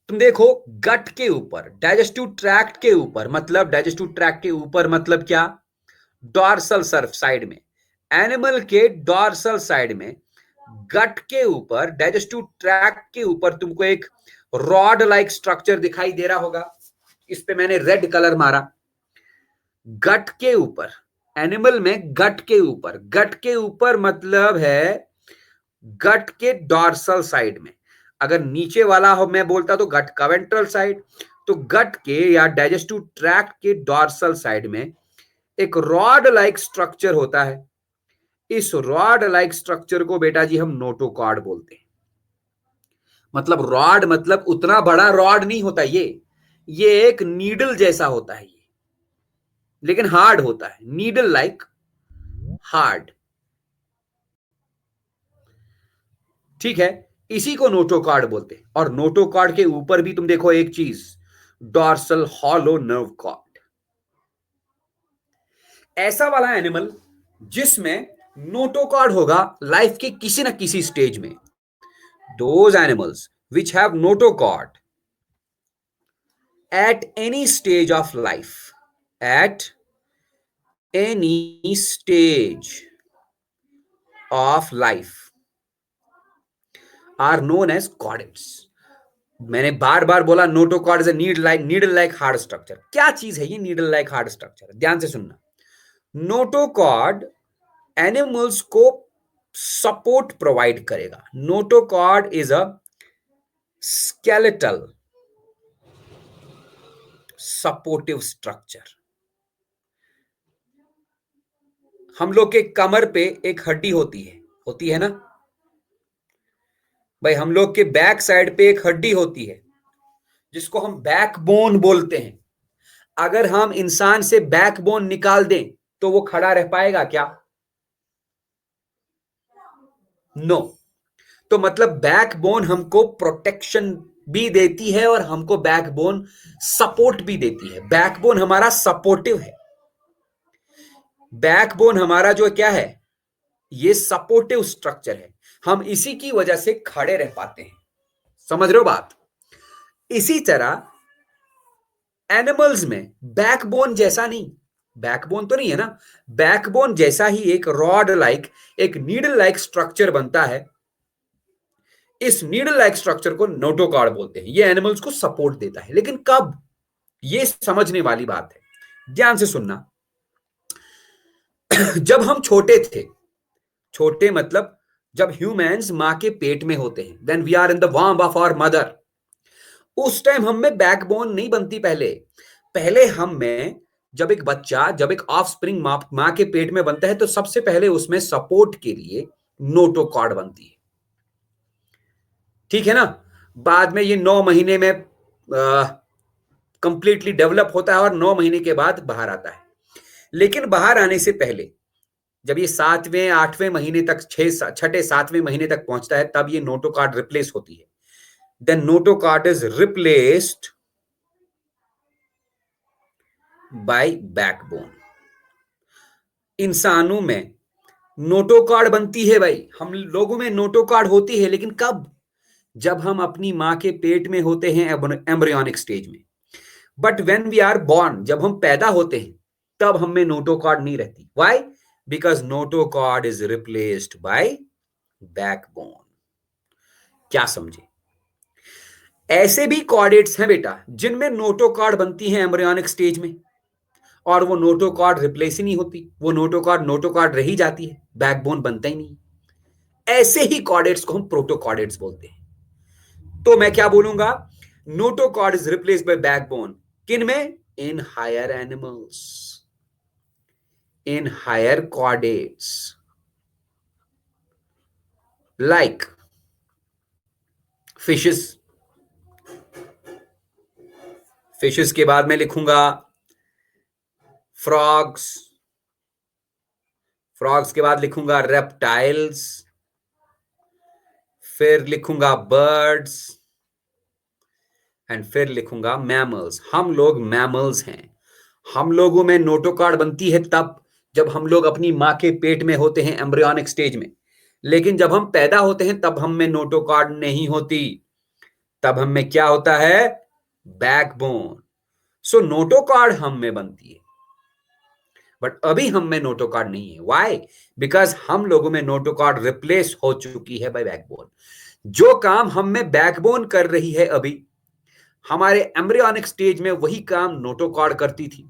तुम देखो, गट के ऊपर, डाइजेस्टिव ट्रैक्ट के ऊपर, मतलब डाइजेस्टिव ट्रैक्ट के ऊपर मतलब क्या, डॉर्सल सर्फ साइड में, एनिमल के डॉर्सल साइड में, गट के ऊपर, डाइजेस्टिव ट्रैक्ट के ऊपर तुमको एक रॉड लाइक स्ट्रक्चर दिखाई दे रहा होगा। इस पे मैंने रेड कलर मारा। गट के ऊपर, एनिमल में गट के ऊपर मतलब है गट के डॉर्सल साइड में। अगर नीचे वाला हो मैं बोलता तो गट का वेंट्रल साइड, तो गट के या डाइजेस्टिव ट्रैक्ट के डॉर्सल साइड में एक रॉड लाइक स्ट्रक्चर होता है। इस रॉड लाइक स्ट्रक्चर को बेटा जी हम नोटोकॉर्ड बोलते हैं। मतलब रॉड मतलब उतना बड़ा रॉड नहीं होता ये एक नीडल जैसा होता है ये, लेकिन हार्ड होता है, नीडल लाइक हार्ड। ठीक है, इसी को नोटोकॉर्ड बोलते हैं। और नोटोकॉर्ड के ऊपर भी तुम देखो एक चीज, डॉर्सल हॉलो नर्व कॉर्ड। ऐसा वाला एनिमल जिसमें नोटोकॉर्ड होगा लाइफ के किसी ना किसी स्टेज में, those animals which have notochord at any stage of life, at any stage of life are known as chordates. मैंने बार बार बोला notochord is needle like hard structure. क्या चीज है ये नीडल लाइक हार्ड स्ट्रक्चर, ध्यान से सुनना। नोटोकॉर्ड एनिमल्स को सपोर्ट प्रोवाइड करेगा। Notochord is a skeletal supportive structure. हम लोग के कमर पे एक हड्डी होती है ना भाई, हम लोग के बैक साइड पे एक हड्डी होती है जिसको हम बैकबोन बोलते हैं। अगर हम इंसान से बैकबोन निकाल दें तो वो खड़ा रह पाएगा क्या? नो। तो मतलब बैकबोन हमको प्रोटेक्शन भी देती है और हमको बैकबोन सपोर्ट भी देती है। बैकबोन हमारा सपोर्टिव है। बैकबोन हमारा जो क्या है, ये सपोर्टिव स्ट्रक्चर है। हम इसी की वजह से खड़े रह पाते हैं। समझ रहे हो बात? इसी तरह एनिमल्स में बैकबोन जैसा नहीं, बैकबोन तो नहीं है ना, बैकबोन जैसा ही एक रॉड लाइक, एक नीडल लाइक स्ट्रक्चर बनता है। इस नीडल लाइक स्ट्रक्चर को नोटोकॉर्ड बोलते हैं। ये एनिमल्स को सपोर्ट देता है, लेकिन कब, ये समझने वाली बात है, ध्यान से सुनना। जब हम छोटे थे, छोटे मतलब जब ह्यूमंस मां के पेट में होते हैं, then we are in the warm of our mother, उस टाइम हम में बैकबोन नहीं बनती। पहले पहले हम में जब एक बच्चा, जब एक ऑफ स्प्रिंग मां के पेट में बनता है, तो सबसे पहले उसमें सपोर्ट के लिए नोटोकॉर्ड बनती है। ठीक है ना? बाद में ये 9 महीने में कंप्लीटली डेवलप होता है और 9 महीने के बाद बाहर आता है। लेकिन बाहर आने से पहले जब ये 7वें 8वें महीने तक, 6ठे 7वें महीने तक पहुंचता है, तब ये नोटोकॉर्ड रिप्लेस होती है। Then notochord is replaced by backbone. इंसानों में नोटोकॉर्ड बनती है भाई, हम लोगों में नोटोकॉर्ड होती है, लेकिन कब? जब हम अपनी मां के पेट में होते हैं, एम्ब्रियोनिक स्टेज में। But when we are born, जब हम पैदा होते हैं, तब हम में नोटोकॉर्ड नहीं रहती। Why? Because notochord is replaced by backbone. क्या समझे? ऐसे भी कॉर्डेट्स हैं बेटा जिनमें नोटोकॉर्ड बनती हैं एम्ब्रियोनिक स्टेज में, और वो नोटोकॉर्ड रिप्लेस ही नहीं होती, वो नोटोकॉर्ड रही जाती है, बैकबोन बनता ही नहीं। ऐसे ही कॉर्डेट्स को हम प्रोटोकॉर्डेट्स बोलते हैं। तो मैं क्या बोलूंगा, notochord is replaced by backbone. किन में? In higher animals, in higher chordates, like fishes. Fishes के बाद में लिखूंगा फ्रॉग्स, फ्रॉग्स के बाद लिखूंगा रेप्टाइल्स, फिर लिखूंगा बर्ड्स, एंड फिर लिखूंगा मैमल्स। हम लोग मैमल्स हैं। हम लोगों में नोटोकॉर्ड बनती है तब जब हम लोग अपनी मां के पेट में होते हैं, एम्ब्रियोनिक स्टेज में। लेकिन जब हम पैदा होते हैं तब हम में नोटोकॉर्ड नहीं होती। तब हम में क्या होता है? बैकबोन। सो नोटोकॉर्ड हम में बनती है, बट अभी हम में नोटोकॉर्ड नहीं है। व्हाई? बिकॉज हम लोगों में नोटोकॉर्ड रिप्लेस हो चुकी है बाय बैकबोन। जो काम हम में बैकबोन कर रही है अभी, हमारे एम्ब्रियोनिक स्टेज में वही काम नोटोकॉर्ड करती थी।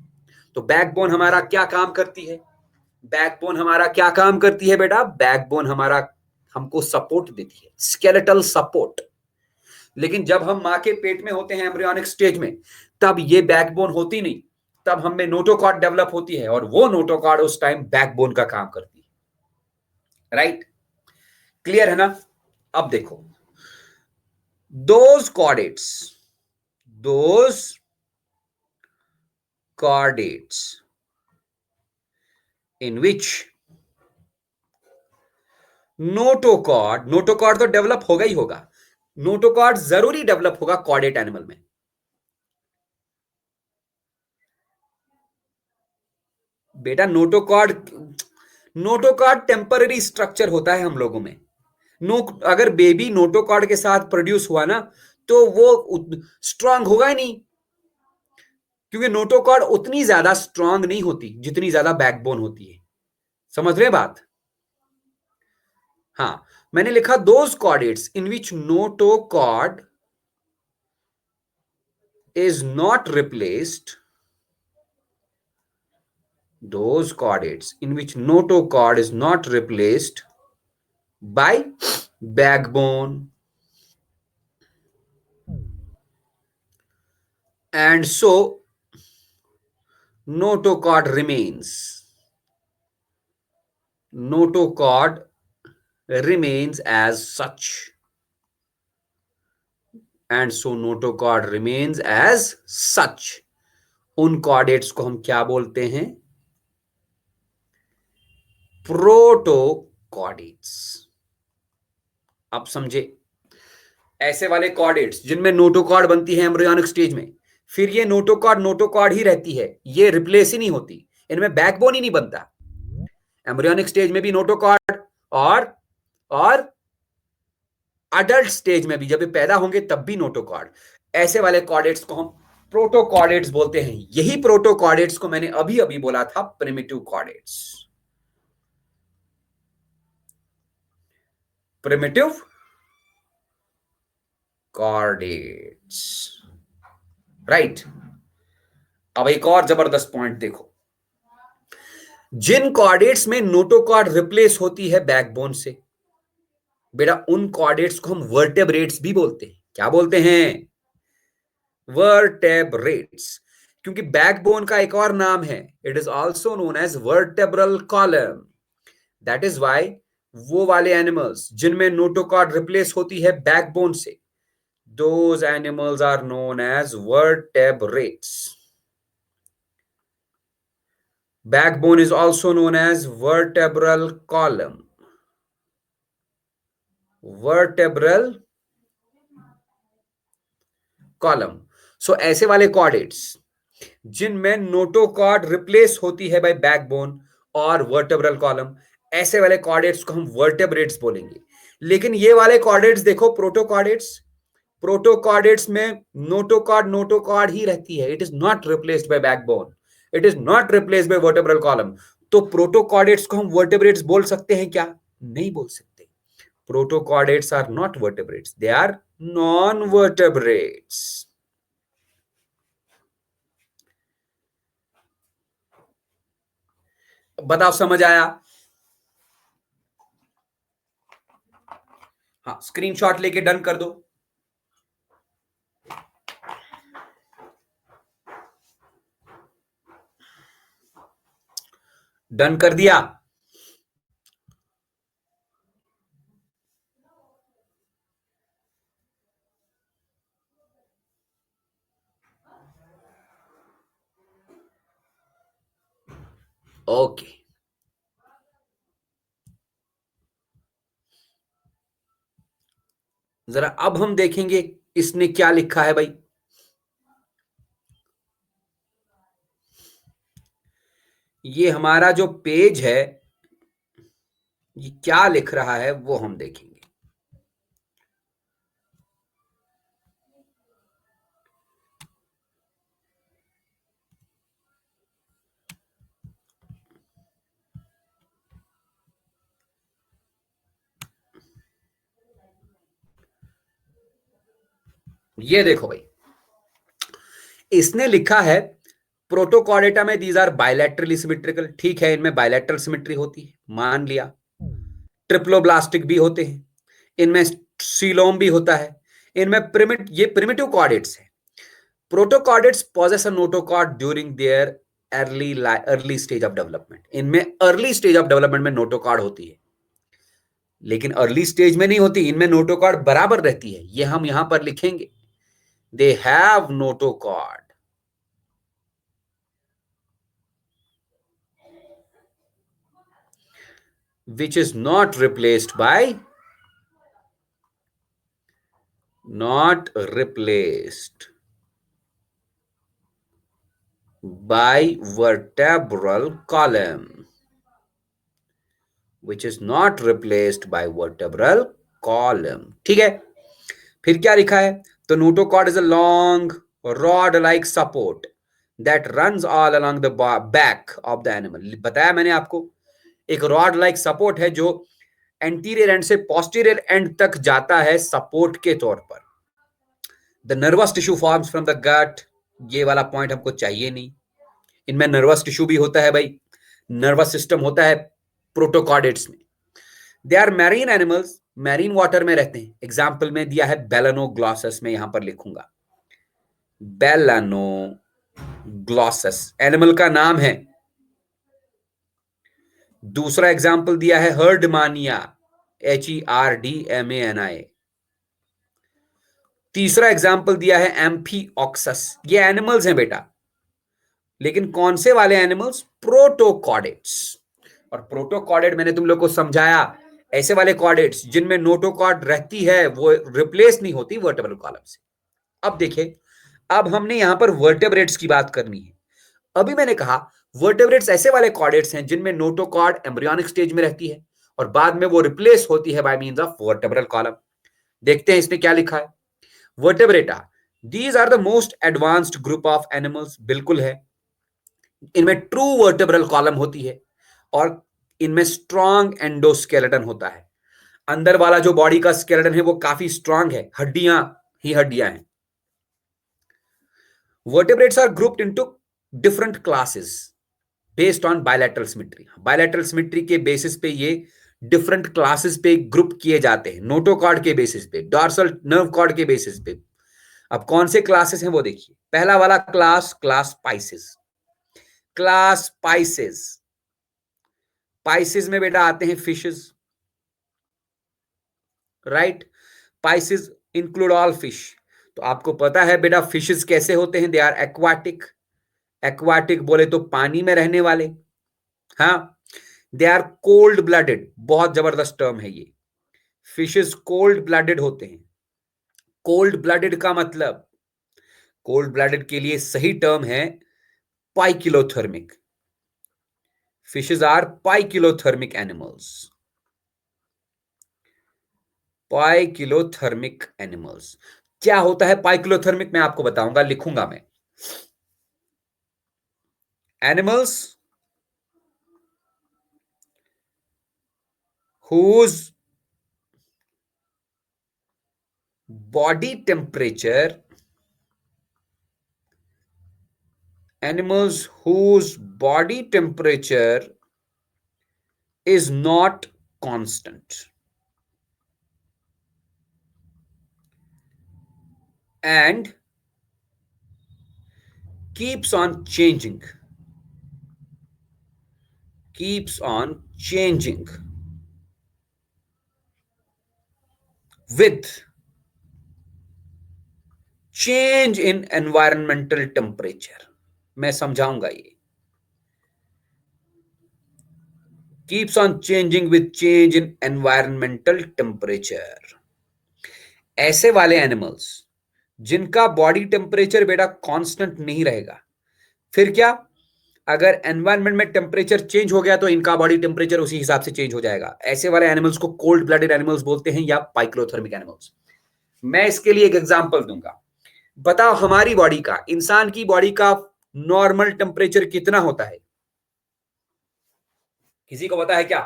तो बैकबोन हमारा क्या काम करती है? बैकबोन हमारा क्या काम करती है बेटा? बैकबोन हमारा हमको सपोर्ट देती है, स्केलेटल सपोर्ट। लेकिन जब हम मां के पेट में होते हैं एम्ब्रियोनिक स्टेज में, तब ये बैकबोन होती नहीं। तब हम में नोटोकॉर्ड डेवलप होती है, और वो नोटोकॉर्ड उस टाइम बैकबोन का काम करती है। राइट? क्लियर है ना? अब देखो, those chordates, those chordates in which notochord, notochord तो डेवलप होगा ही होगा। नोटोकॉर्ड जरूरी डेवलप होगा कॉर्डेट एनिमल में। बेटा नोटोकॉर्ड, नोटोकॉर्ड टेम्पररी स्ट्रक्चर होता है हम लोगों में। नो, अगर बेबी नोटोकॉर्ड के साथ प्रोड्यूस हुआ ना, तो वो स्ट्रांग होगा ही नहीं, क्योंकि नोटोकॉर्ड उतनी ज्यादा स्ट्रांग नहीं होती जितनी ज्यादा बैकबोन होती है। समझ रहे बात? हाँ, मैंने लिखा those chordates in which notochord is not replaced, those chordates in which notochord is not replaced by backbone, and so notochord remains, notochord remains as such, and so notochord remains as such। उन कॉर्डेट्स को हम क्या बोलते हैं? प्रोटोकॉर्डेट्स। अब समझे? ऐसे वाले कॉर्डेट्स जिनमें नोटोकॉर्ड बनती है एम्ब्रियोनिक स्टेज में, फिर ये नोटोकॉर्ड नोटोकॉर्ड ही रहती है, ये रिप्लेस ही नहीं होती, इनमें बैकबोन ही नहीं बनता। एम्ब्रियोनिक स्टेज में भी नोटोकॉर्ड, और अडल्ट स्टेज में भी, जब ये पैदा होंगे तब भी नोटोकॉर्ड। ऐसे वाले कॉर्डेट्स को हम प्रोटोकॉर्डेट्स बोलते हैं। यही प्रोटोकॉर्डेट्स को मैंने अभी अभी बोला था primitive chordates. Primitive chordates, right? अब एक और जबरदस्त पॉइंट देखो, जिन कॉर्डेट्स में नोटोकॉर्ड रिप्लेस होती है बैकबोन से, बेटा उन कॉर्डेट्स को हम वर्टेब्रेट्स भी बोलते हैं। क्या बोलते हैं? वर्टेब्रेट्स। क्योंकि बैकबोन का एक और नाम है, it is also known as vertebral column. That is why वो वाले एनिमल्स जिनमें नोटोकॉर्ड रिप्लेस होती है बैकबोन से, those animals are known as vertebrates. Backbone is also known as vertebral column, vertebral column। So ऐसे वाले कॉर्डेट्स जिनमें नोटोकॉर्ड रिप्लेस होती है बाय बैकबोन और वर्टेब्रल कॉलम, ऐसे वाले कॉर्डेट्स को हम वर्टेब्रेट्स बोलेंगे। लेकिन ये वाले कॉर्डेट्स देखो, प्रोटोकॉर्डेट्स, प्रोटोकॉर्डेट्स में नोटोकॉर्ड नोटोकॉर्ड ही रहती है, it is not replaced by backbone, it is not replaced by vertebral column. तो प्रोटोकॉर्डेट्स को हम वर्टेब्रेट्स बोल सकते हैं क्या? नहीं बोल सकते। Protochordates are not vertebrates, they are non vertebrates. बताओ, समझ आया? हाँ, स्क्रीनशॉट लेके डन कर दो। डन कर दिया? ओके। जरा अब हम देखेंगे इसने क्या लिखा है भाई। ये हमारा जो पेज है ये क्या लिख रहा है वो हम देखेंगे। ये देखो भाई, इसने लिखा है प्रोटोकॉर्डेटा में दीज आर बायलैटरली सिमेट्रिकल। ठीक है, इनमें बायलैटरल सिमेट्री होती है, मान लिया। ट्रिप्लोब्लास्टिक भी होते हैं, इनमें सीलोम भी होता है, इनमें ये प्रिमिटिव कॉर्डेट्स है। Protochordates possess a notochord during their early stage of development. इनमें अर्ली स्टेज ऑफ डेवलपमेंट में नोटोकॉर्ड होती है, लेकिन अर्ली स्टेज में नहीं होती, इनमें नोटोकॉर्ड बराबर रहती है। ये हम यहां पर लिखेंगे, they have notochord which is not replaced by not replaced by vertebral column, which is not replaced by vertebral column। ठीक है, फिर क्या लिखा है? तो notochord is a long rod like support that runs all along the back of the animal. बताया मैंने आपको, एक रॉड लाइक सपोर्ट है जो एंटीरियर एंड से पोस्टीरियर एंड तक जाता है सपोर्ट के तौर पर। The nervous tissue forms from the gut, ये वाला पॉइंट हमको चाहिए नहीं। इनमें नर्वस टिश्यू भी होता है भाई, नर्वस सिस्टम होता है प्रोटोकॉर्डेट्स में। They are marine animals, marine water में रहते हैं। एग्जाम्पल में दिया है बेलानोग्लॉसस, में यहां पर लिखूंगा बेलानोग्लॉसस एनिमल का नाम है। दूसरा एग्जाम्पल दिया है हर्डमानिया, HERDMANI। तीसरा एग्जाम्पल दिया है एम्फीऑक्सस। ये एनिमल्स हैं बेटा, लेकिन कौन से वाले एनिमल्स? प्रोटोकॉर्डेट्स। और प्रोटोकॉर्डेट मैंने तुम लोग को समझाया, ऐसे वाले कॉर्डेट्स जिनमें नोटोकॉर्ड रहती है, वो रिप्लेस नहीं होती वर्टेब्रल कॉलम से। अब देखिए, अब हमने यहां पर वर्टेब्रेट्स की बात करनी है। अभी मैंने कहा वर्टेब्रेट्स ऐसे वाले कॉर्डेट्स हैं जिनमें नोटोकॉर्ड एम्ब्रियोनिक स्टेज में रहती है और बाद में वो रिप्लेस होती है by means of vertebral column. देखते हैं इसने क्या लिखा है। Vertebrata, these are the most advanced group of animals. बिल्कुल है, इनमें ट्रू वर्टेब्रल कॉलम होती है और इनमें स्ट्रॉन्ग एंडोस्केलेटन होता है। अंदर वाला जो बॉडी का स्केलेटन है वो काफी स्ट्रांग है, हड्डियां ही हड्डियां हैं। Vertebrates are grouped into different classes based on bilateral symmetry. Bilateral symmetry के बेसिस पे ये डिफरेंट क्लासेस पे ग्रुप किए जाते हैं, नोटोकॉर्ड के बेसिस पे, डॉर्सल नर्व कॉर्ड के बेसिस पे। अब कौन से क्लासेस हैं वो देखिए। पहला वाला class, class Pisces. Class Pisces, Pisces में बेटा आते हैं fishes, right. Pisces include all fish. तो आपको पता है बेटा फिशेस कैसे होते हैं? They are aquatic. एक्वाटिक बोले तो पानी में रहने वाले। हाँ, दे आर कोल्ड ब्लडेड, बहुत जबरदस्त टर्म है ये। फिशेस कोल्ड ब्लडेड होते हैं। कोल्ड ब्लडेड का मतलब, कोल्ड ब्लडेड के लिए सही टर्म है poikilothermic. Fishes are poikilothermic animals. Poikilothermic animals क्या होता है? पाइकिलोथर्मिक मैं आपको बताऊंगा, लिखूंगा मैं। Animals whose body temperature, animals whose body temperature is not constant and keeps on changing, keeps on changing with change in environmental temperature। मैं समझाऊंगा ये। keeps on changing with change in environmental temperature। ऐसे वाले एनिमल्स जिनका बॉडी टेम्परेचर बेटा कांस्टेंट नहीं रहेगा, फिर क्या, अगर एनवायरनमेंट में टेम्परेचर चेंज हो गया तो इनका बॉडी टेम्परेचर उसी हिसाब से चेंज हो जाएगा। ऐसे वाले एनिमल्स को कोल्ड ब्लडेड एनिमल्स बोलते हैं या पाइक्लोथर्मिक एनिमल्स। मैं इसके लिए एक एग्जांपल दूंगा। बताओ हमारी बॉडी का, इंसान की बॉडी का नॉर्मल टेम्परेचर कितना होता है? किसी को पता है क्या?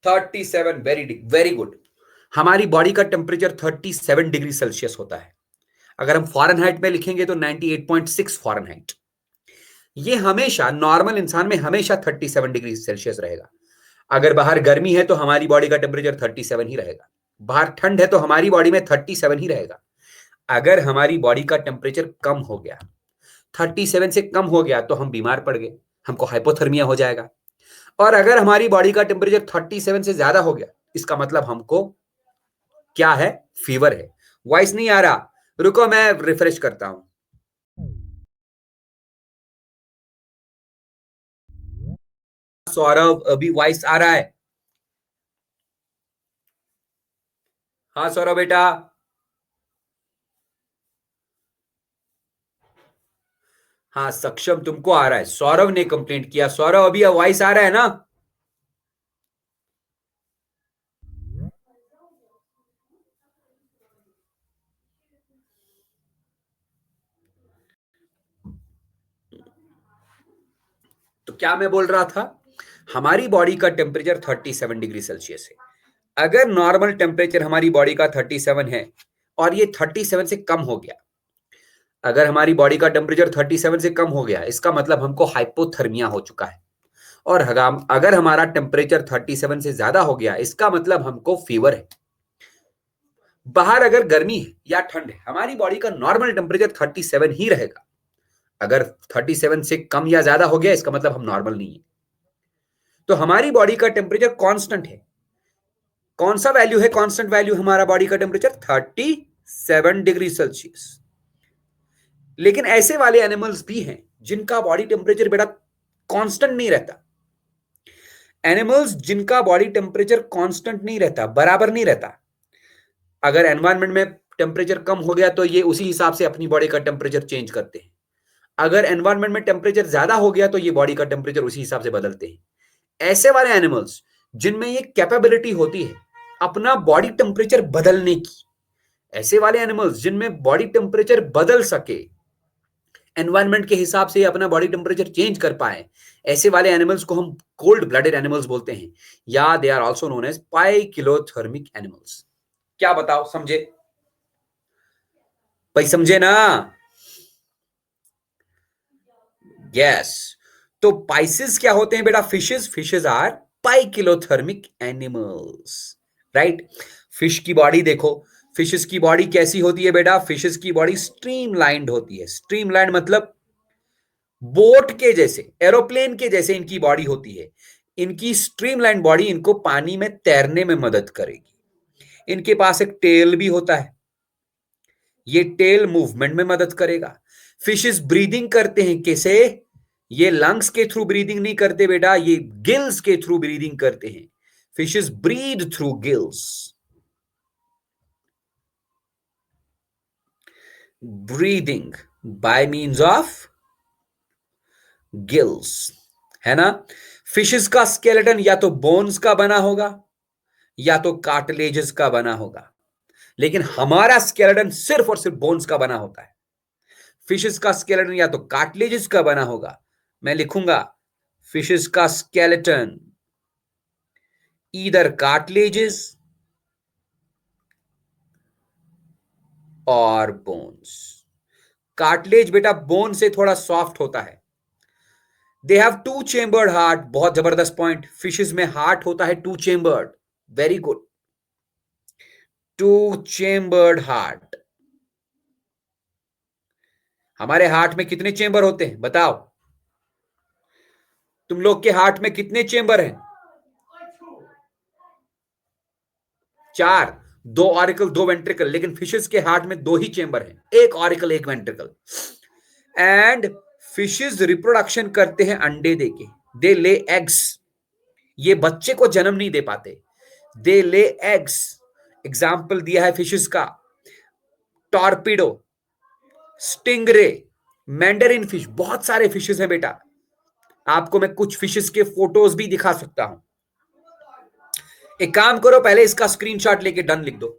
37। Very good. हमारी बॉडी का टेम्परेचर 37 डिग्री सेल्सियस होता है। अगर हम फॉरेनहाइट में लिखेंगे तो 98.6 फॉरेनहाइट। ये हमेशा नॉर्मल इंसान में हमेशा 37 डिग्री सेल्सियस रहेगा। अगर बाहर गर्मी है तो हमारी बॉडी का टेम्परेचर 37 ही रहेगा। बाहर ठंड है तो हमारी बॉडी में 37 ही रहेगा। अगर हमारी बॉडी का टेम्परेचर कम हो गया, 37 से कम हो गया, तो हम बीमार पड़ गए, हमको हाइपोथर्मिया हो जाएगा। और अगर हमारी बॉडी का टेम्परेचर 37 से ज्यादा हो गया, इसका मतलब हमको क्या है? फीवर है। वॉइस नहीं आ रहा, रुको मैं रिफ्रेश करता हूं। सौरभ अभी वॉइस आ रहा है? हाँ सौरभ बेटा। हाँ सक्षम तुमको आ रहा है, सौरभ ने कंप्लेंट किया। सौरभ अभी वॉइस आ रहा है ना? तो क्या मैं बोल रहा था, हमारी बॉडी का टेम्परेचर 37 डिग्री सेल्सियस है। अगर नॉर्मल टेम्परेचर हमारी बॉडी का 37 है और ये 37 से कम हो गया, अगर हमारी बॉडी का टेम्परेचर 37 से कम हो गया, इसका मतलब हमको हाइपोथर्मिया हो चुका है। और अगर हमारा टेम्परेचर 37 से ज्यादा हो गया, इसका मतलब हमको फीवर है। बाहर अगर गर्मी है या ठंड है, हमारी बॉडी का नॉर्मल टेम्परेचर 37 ही रहेगा। अगर 37 से कम या ज्यादा हो गया, इसका मतलब हम नॉर्मल नहीं है। तो हमारी बॉडी का टेम्परेचर कांस्टेंट है। कौन सा वैल्यू है कांस्टेंट वैल्यू? हमारा बॉडी का टेम्परेचर 37 डिग्री सेल्सियस। लेकिन ऐसे वाले एनिमल्स भी हैं जिनका बॉडी टेम्परेचर बेटा कांस्टेंट नहीं रहता। एनिमल्स जिनका बॉडी टेम्परेचर कांस्टेंट नहीं रहता, बराबर नहीं रहता, अगर एनवायरनमेंट में टेम्परेचर कम हो गया तो ये उसी हिसाब से अपनी बॉडी का टेम्परेचर चेंज करते हैं। अगर एनवायरनमेंट में टेम्परेचर ज्यादा हो गया तो ये बॉडी का टेम्परेचर उसी हिसाब से बदलते हैं। ऐसे वाले एनिमल्स जिनमें ये कैपेबिलिटी होती है अपना बॉडी टेम्परेचर बदलने की, ऐसे वाले एनिमल्स जिनमें बॉडी टेम्परेचर बदल सके, एनवायरनमेंट के हिसाब से अपना बॉडी टेम्परेचर चेंज कर पाए, ऐसे वाले एनिमल्स को हम कोल्ड ब्लडेड एनिमल्स बोलते हैं, या they are also known as poikilothermic animals. क्या बताओ, समझे भाई? समझे ना? यस। तो पाइसेस क्या होते हैं बेटा? Fishes. Fishes are poikilothermic animals, right? Fish की बॉडी देखो, फिशेस की बॉडी कैसी होती है बेटा? फिशेस की बॉडी स्ट्रीमलाइंड होती है। स्ट्रीमलाइंड मतलब बोट के जैसे, एरोप्लेन के जैसे इनकी बॉडी होती है। इनकी स्ट्रीमलाइन बॉडी इनको पानी में तैरने में मदद करेगी। इनके पास एक टेल भी होता है, ये टेल मूवमेंट में मदद करेगा। फिशेस ब्रीदिंग करते हैं कैसे? ये लंग्स के थ्रू ब्रीदिंग नहीं करते बेटा, ये गिल्स के थ्रू ब्रीदिंग करते हैं। Fishes breathe through gills. Breathing bye means of gills, है ना? फिशेस का स्केलेटन या तो बोन्स का बना होगा या तो कार्टिलेजेस का बना होगा, लेकिन हमारा स्केलेटन सिर्फ और सिर्फ बोन्स का बना होता है। फिशेस का स्केलेटन या तो कार्टिलेजेस का बना होगा। मैं लिखूंगा फिशेस का स्केलेटन ईदर कार्टिलेजेस और बोन्स। कार्टिलेज बेटा बोन से थोड़ा सॉफ्ट होता है। They have to chambered heart. बहुत जबरदस्त पॉइंट। फिशेस में हार्ट होता है to chambered. Very good, to chambered heart. हमारे हार्ट में कितने चेंबर होते हैं बताओ? तुम लोग के हार्ट में कितने चेंबर हैं? 4। 2 ऑरिकल 2 वेंट्रिकल, लेकिन फिशेस के हार्ट में 2 ही चेंबर हैं, एक ऑरिकल एक वेंट्रिकल। एंड फिशेस रिप्रोडक्शन करते हैं अंडे देके। दे ले एग्स। ये बच्चे को जन्म नहीं दे पाते, दे ले एग्स। एग्जाम्पल दिया है फिशेस का, टॉर्पिडो, स्टिंगरे, मैंडरिन फिश, बहुत सारे फिशेस हैं बेटा। आपको मैं कुछ फिशेस के फोटोज भी दिखा सकता हूं। एक काम करो, पहले इसका स्क्रीनशॉट लेके डन लिख दो।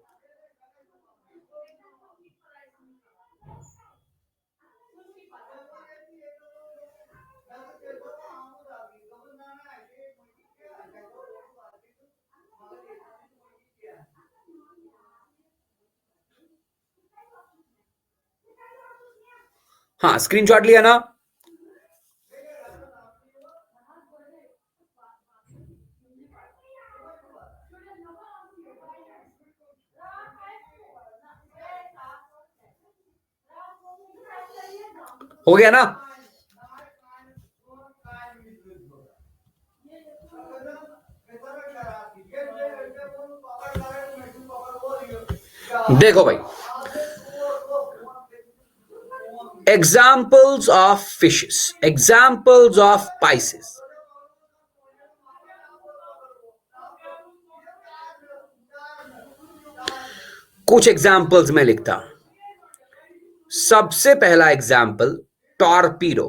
हाँ, स्क्रीनशॉट लिया ना? हो गया ना? देखो भाई, examples of fishes, examples of spices. कुछ एग्जाम्पल्स में लिखता हूं। सबसे पहला एग्जाम्पल टॉर्पीडो।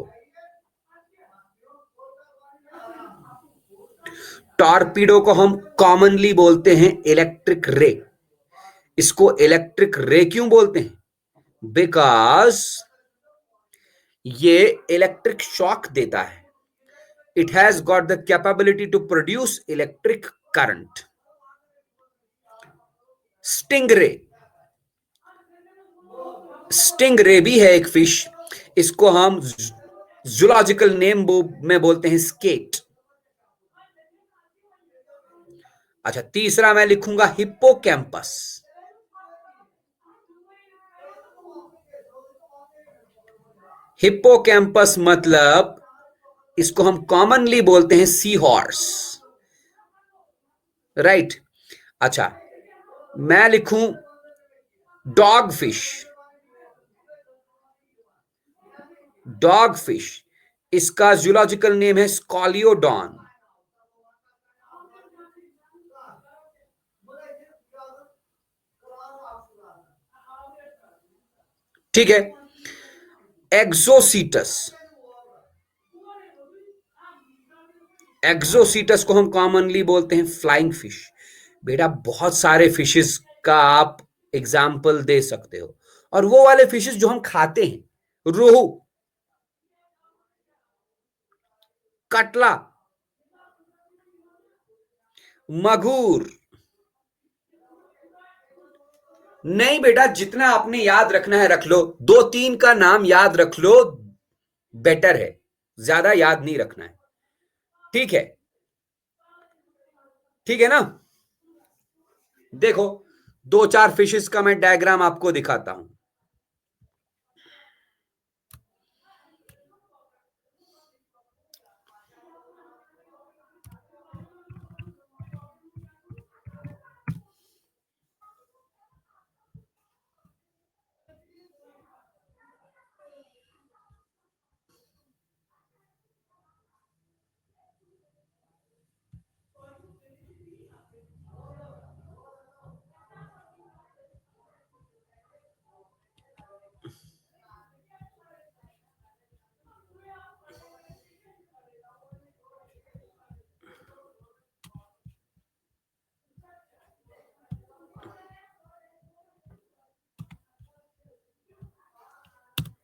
टॉर्पीडो को हम कॉमनली बोलते हैं इलेक्ट्रिक रे। इसको इलेक्ट्रिक रे क्यों बोलते हैं? बिकॉज ये इलेक्ट्रिक शॉक देता है। It has got the capability to produce electric current. Stingray, stingray भी है एक फिश। इसको हम जूलॉजिकल नेम में बोलते हैं स्केट। अच्छा, तीसरा मैं लिखूंगा हिप्पोकैम्पस। हिप्पोकैम्पस मतलब इसको हम कॉमनली बोलते हैं सी हॉर्स, राइट। अच्छा, मैं लिखूं डॉग फिश। डॉग फिश, इसका जूलॉजिकल नेम है स्कॉलियोडॉन। ठीक है। एक्सोसीटस, एक्सोसीटस को हम कॉमनली बोलते हैं फ्लाइंग फिश। बेटा बहुत सारे फिशेस का आप एग्जाम्पल दे सकते हो, और वो वाले फिशेस जो हम खाते हैं, रोहू, कटला, मगूर। नहीं बेटा, जितना आपने याद रखना है रख लो। दो तीन का नाम याद रख लो, बेटर है। ज्यादा याद नहीं रखना है। ठीक है, ठीक है ना? देखो, दो चार फिशेस का मैं डायग्राम आपको दिखाता हूं।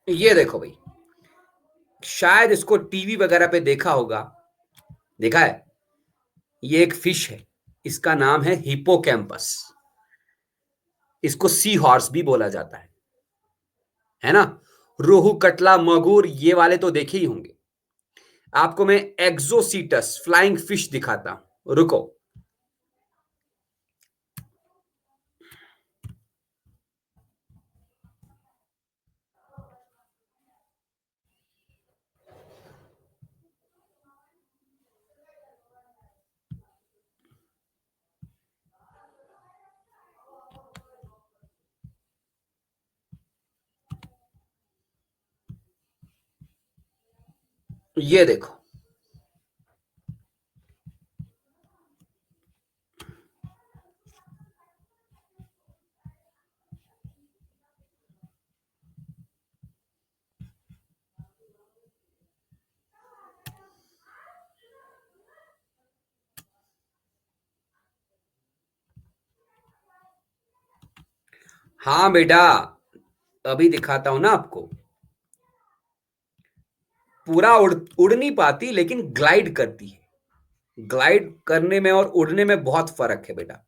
ये देखो भाई, शायद इसको टीवी वगैरह पे देखा होगा। देखा है? ये एक फिश है, इसका नाम है हिप्पोकैम्पस। इसको सी हॉर्स भी बोला जाता है ना? रोहू, कटला, मगूर, ये वाले तो देखे ही होंगे। आपको मैं एक्सोसीटस फ्लाइंग फिश दिखाता हूं, रुको। ये देखो, हाँ बेटा, अभी दिखाता हूं ना आपको। पूरा उड़ नहीं पाती, लेकिन ग्लाइड करती है। ग्लाइड करने में और उड़ने में बहुत फर्क है बेटा।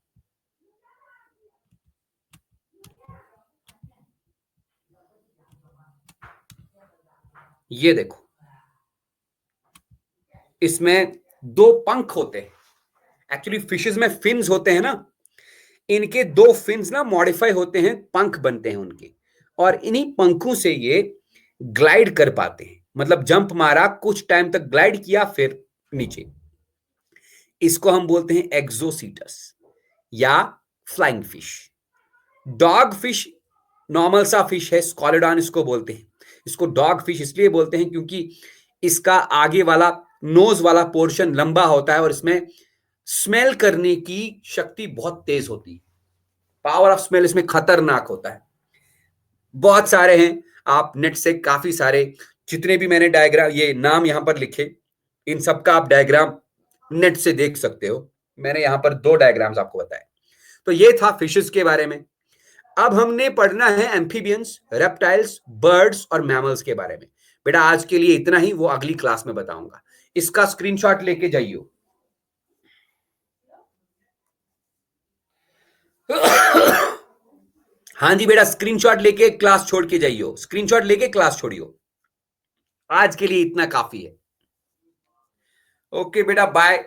ये देखो, इसमें दो पंख होते हैं। एक्चुअली फिशेस में फिन्स होते हैं ना, इनके दो फिन्स ना मॉडिफाई होते हैं, पंख बनते हैं उनके, और इन्हीं पंखों से ये ग्लाइड कर पाते हैं। मतलब जंप मारा, कुछ टाइम तक ग्लाइड किया, फिर नीचे। इसको हम बोलते हैं एक्सोसीटस या flying fish. Dog fish normal सा फिश है, स्कॉलोडॉन इसको बोलते हैं। इसको डॉग फिश इसलिए बोलते हैं क्योंकि इसका आगे वाला नोज वाला पोर्शन लंबा होता है और इसमें स्मेल करने की शक्ति बहुत तेज होती है। पावर ऑफ स्मेल इसमें खतरनाक होता है। बहुत सारे हैं, आप नेट से काफी सारे, जितने भी मैंने डायग्राम, ये नाम यहां पर लिखे, इन सब का आप डायग्राम नेट से देख सकते हो। मैंने यहां पर दो डायग्राम्स आपको बताए। तो ये था फिशेस के बारे में। अब हमने पढ़ना है एम्फीबियंस, रेप्टाइल्स, बर्ड्स और मैमल्स के बारे में। बेटा आज के लिए इतना ही, वो अगली क्लास में बताऊंगा। इसका स्क्रीनशॉट लेके जाइयो। हाँ जी बेटा, स्क्रीनशॉट लेके क्लास छोड़ के जाइयो, स्क्रीनशॉट लेके क्लास छोड़ियो। आज के लिए इतना काफी है। ओके बेटा, बाय।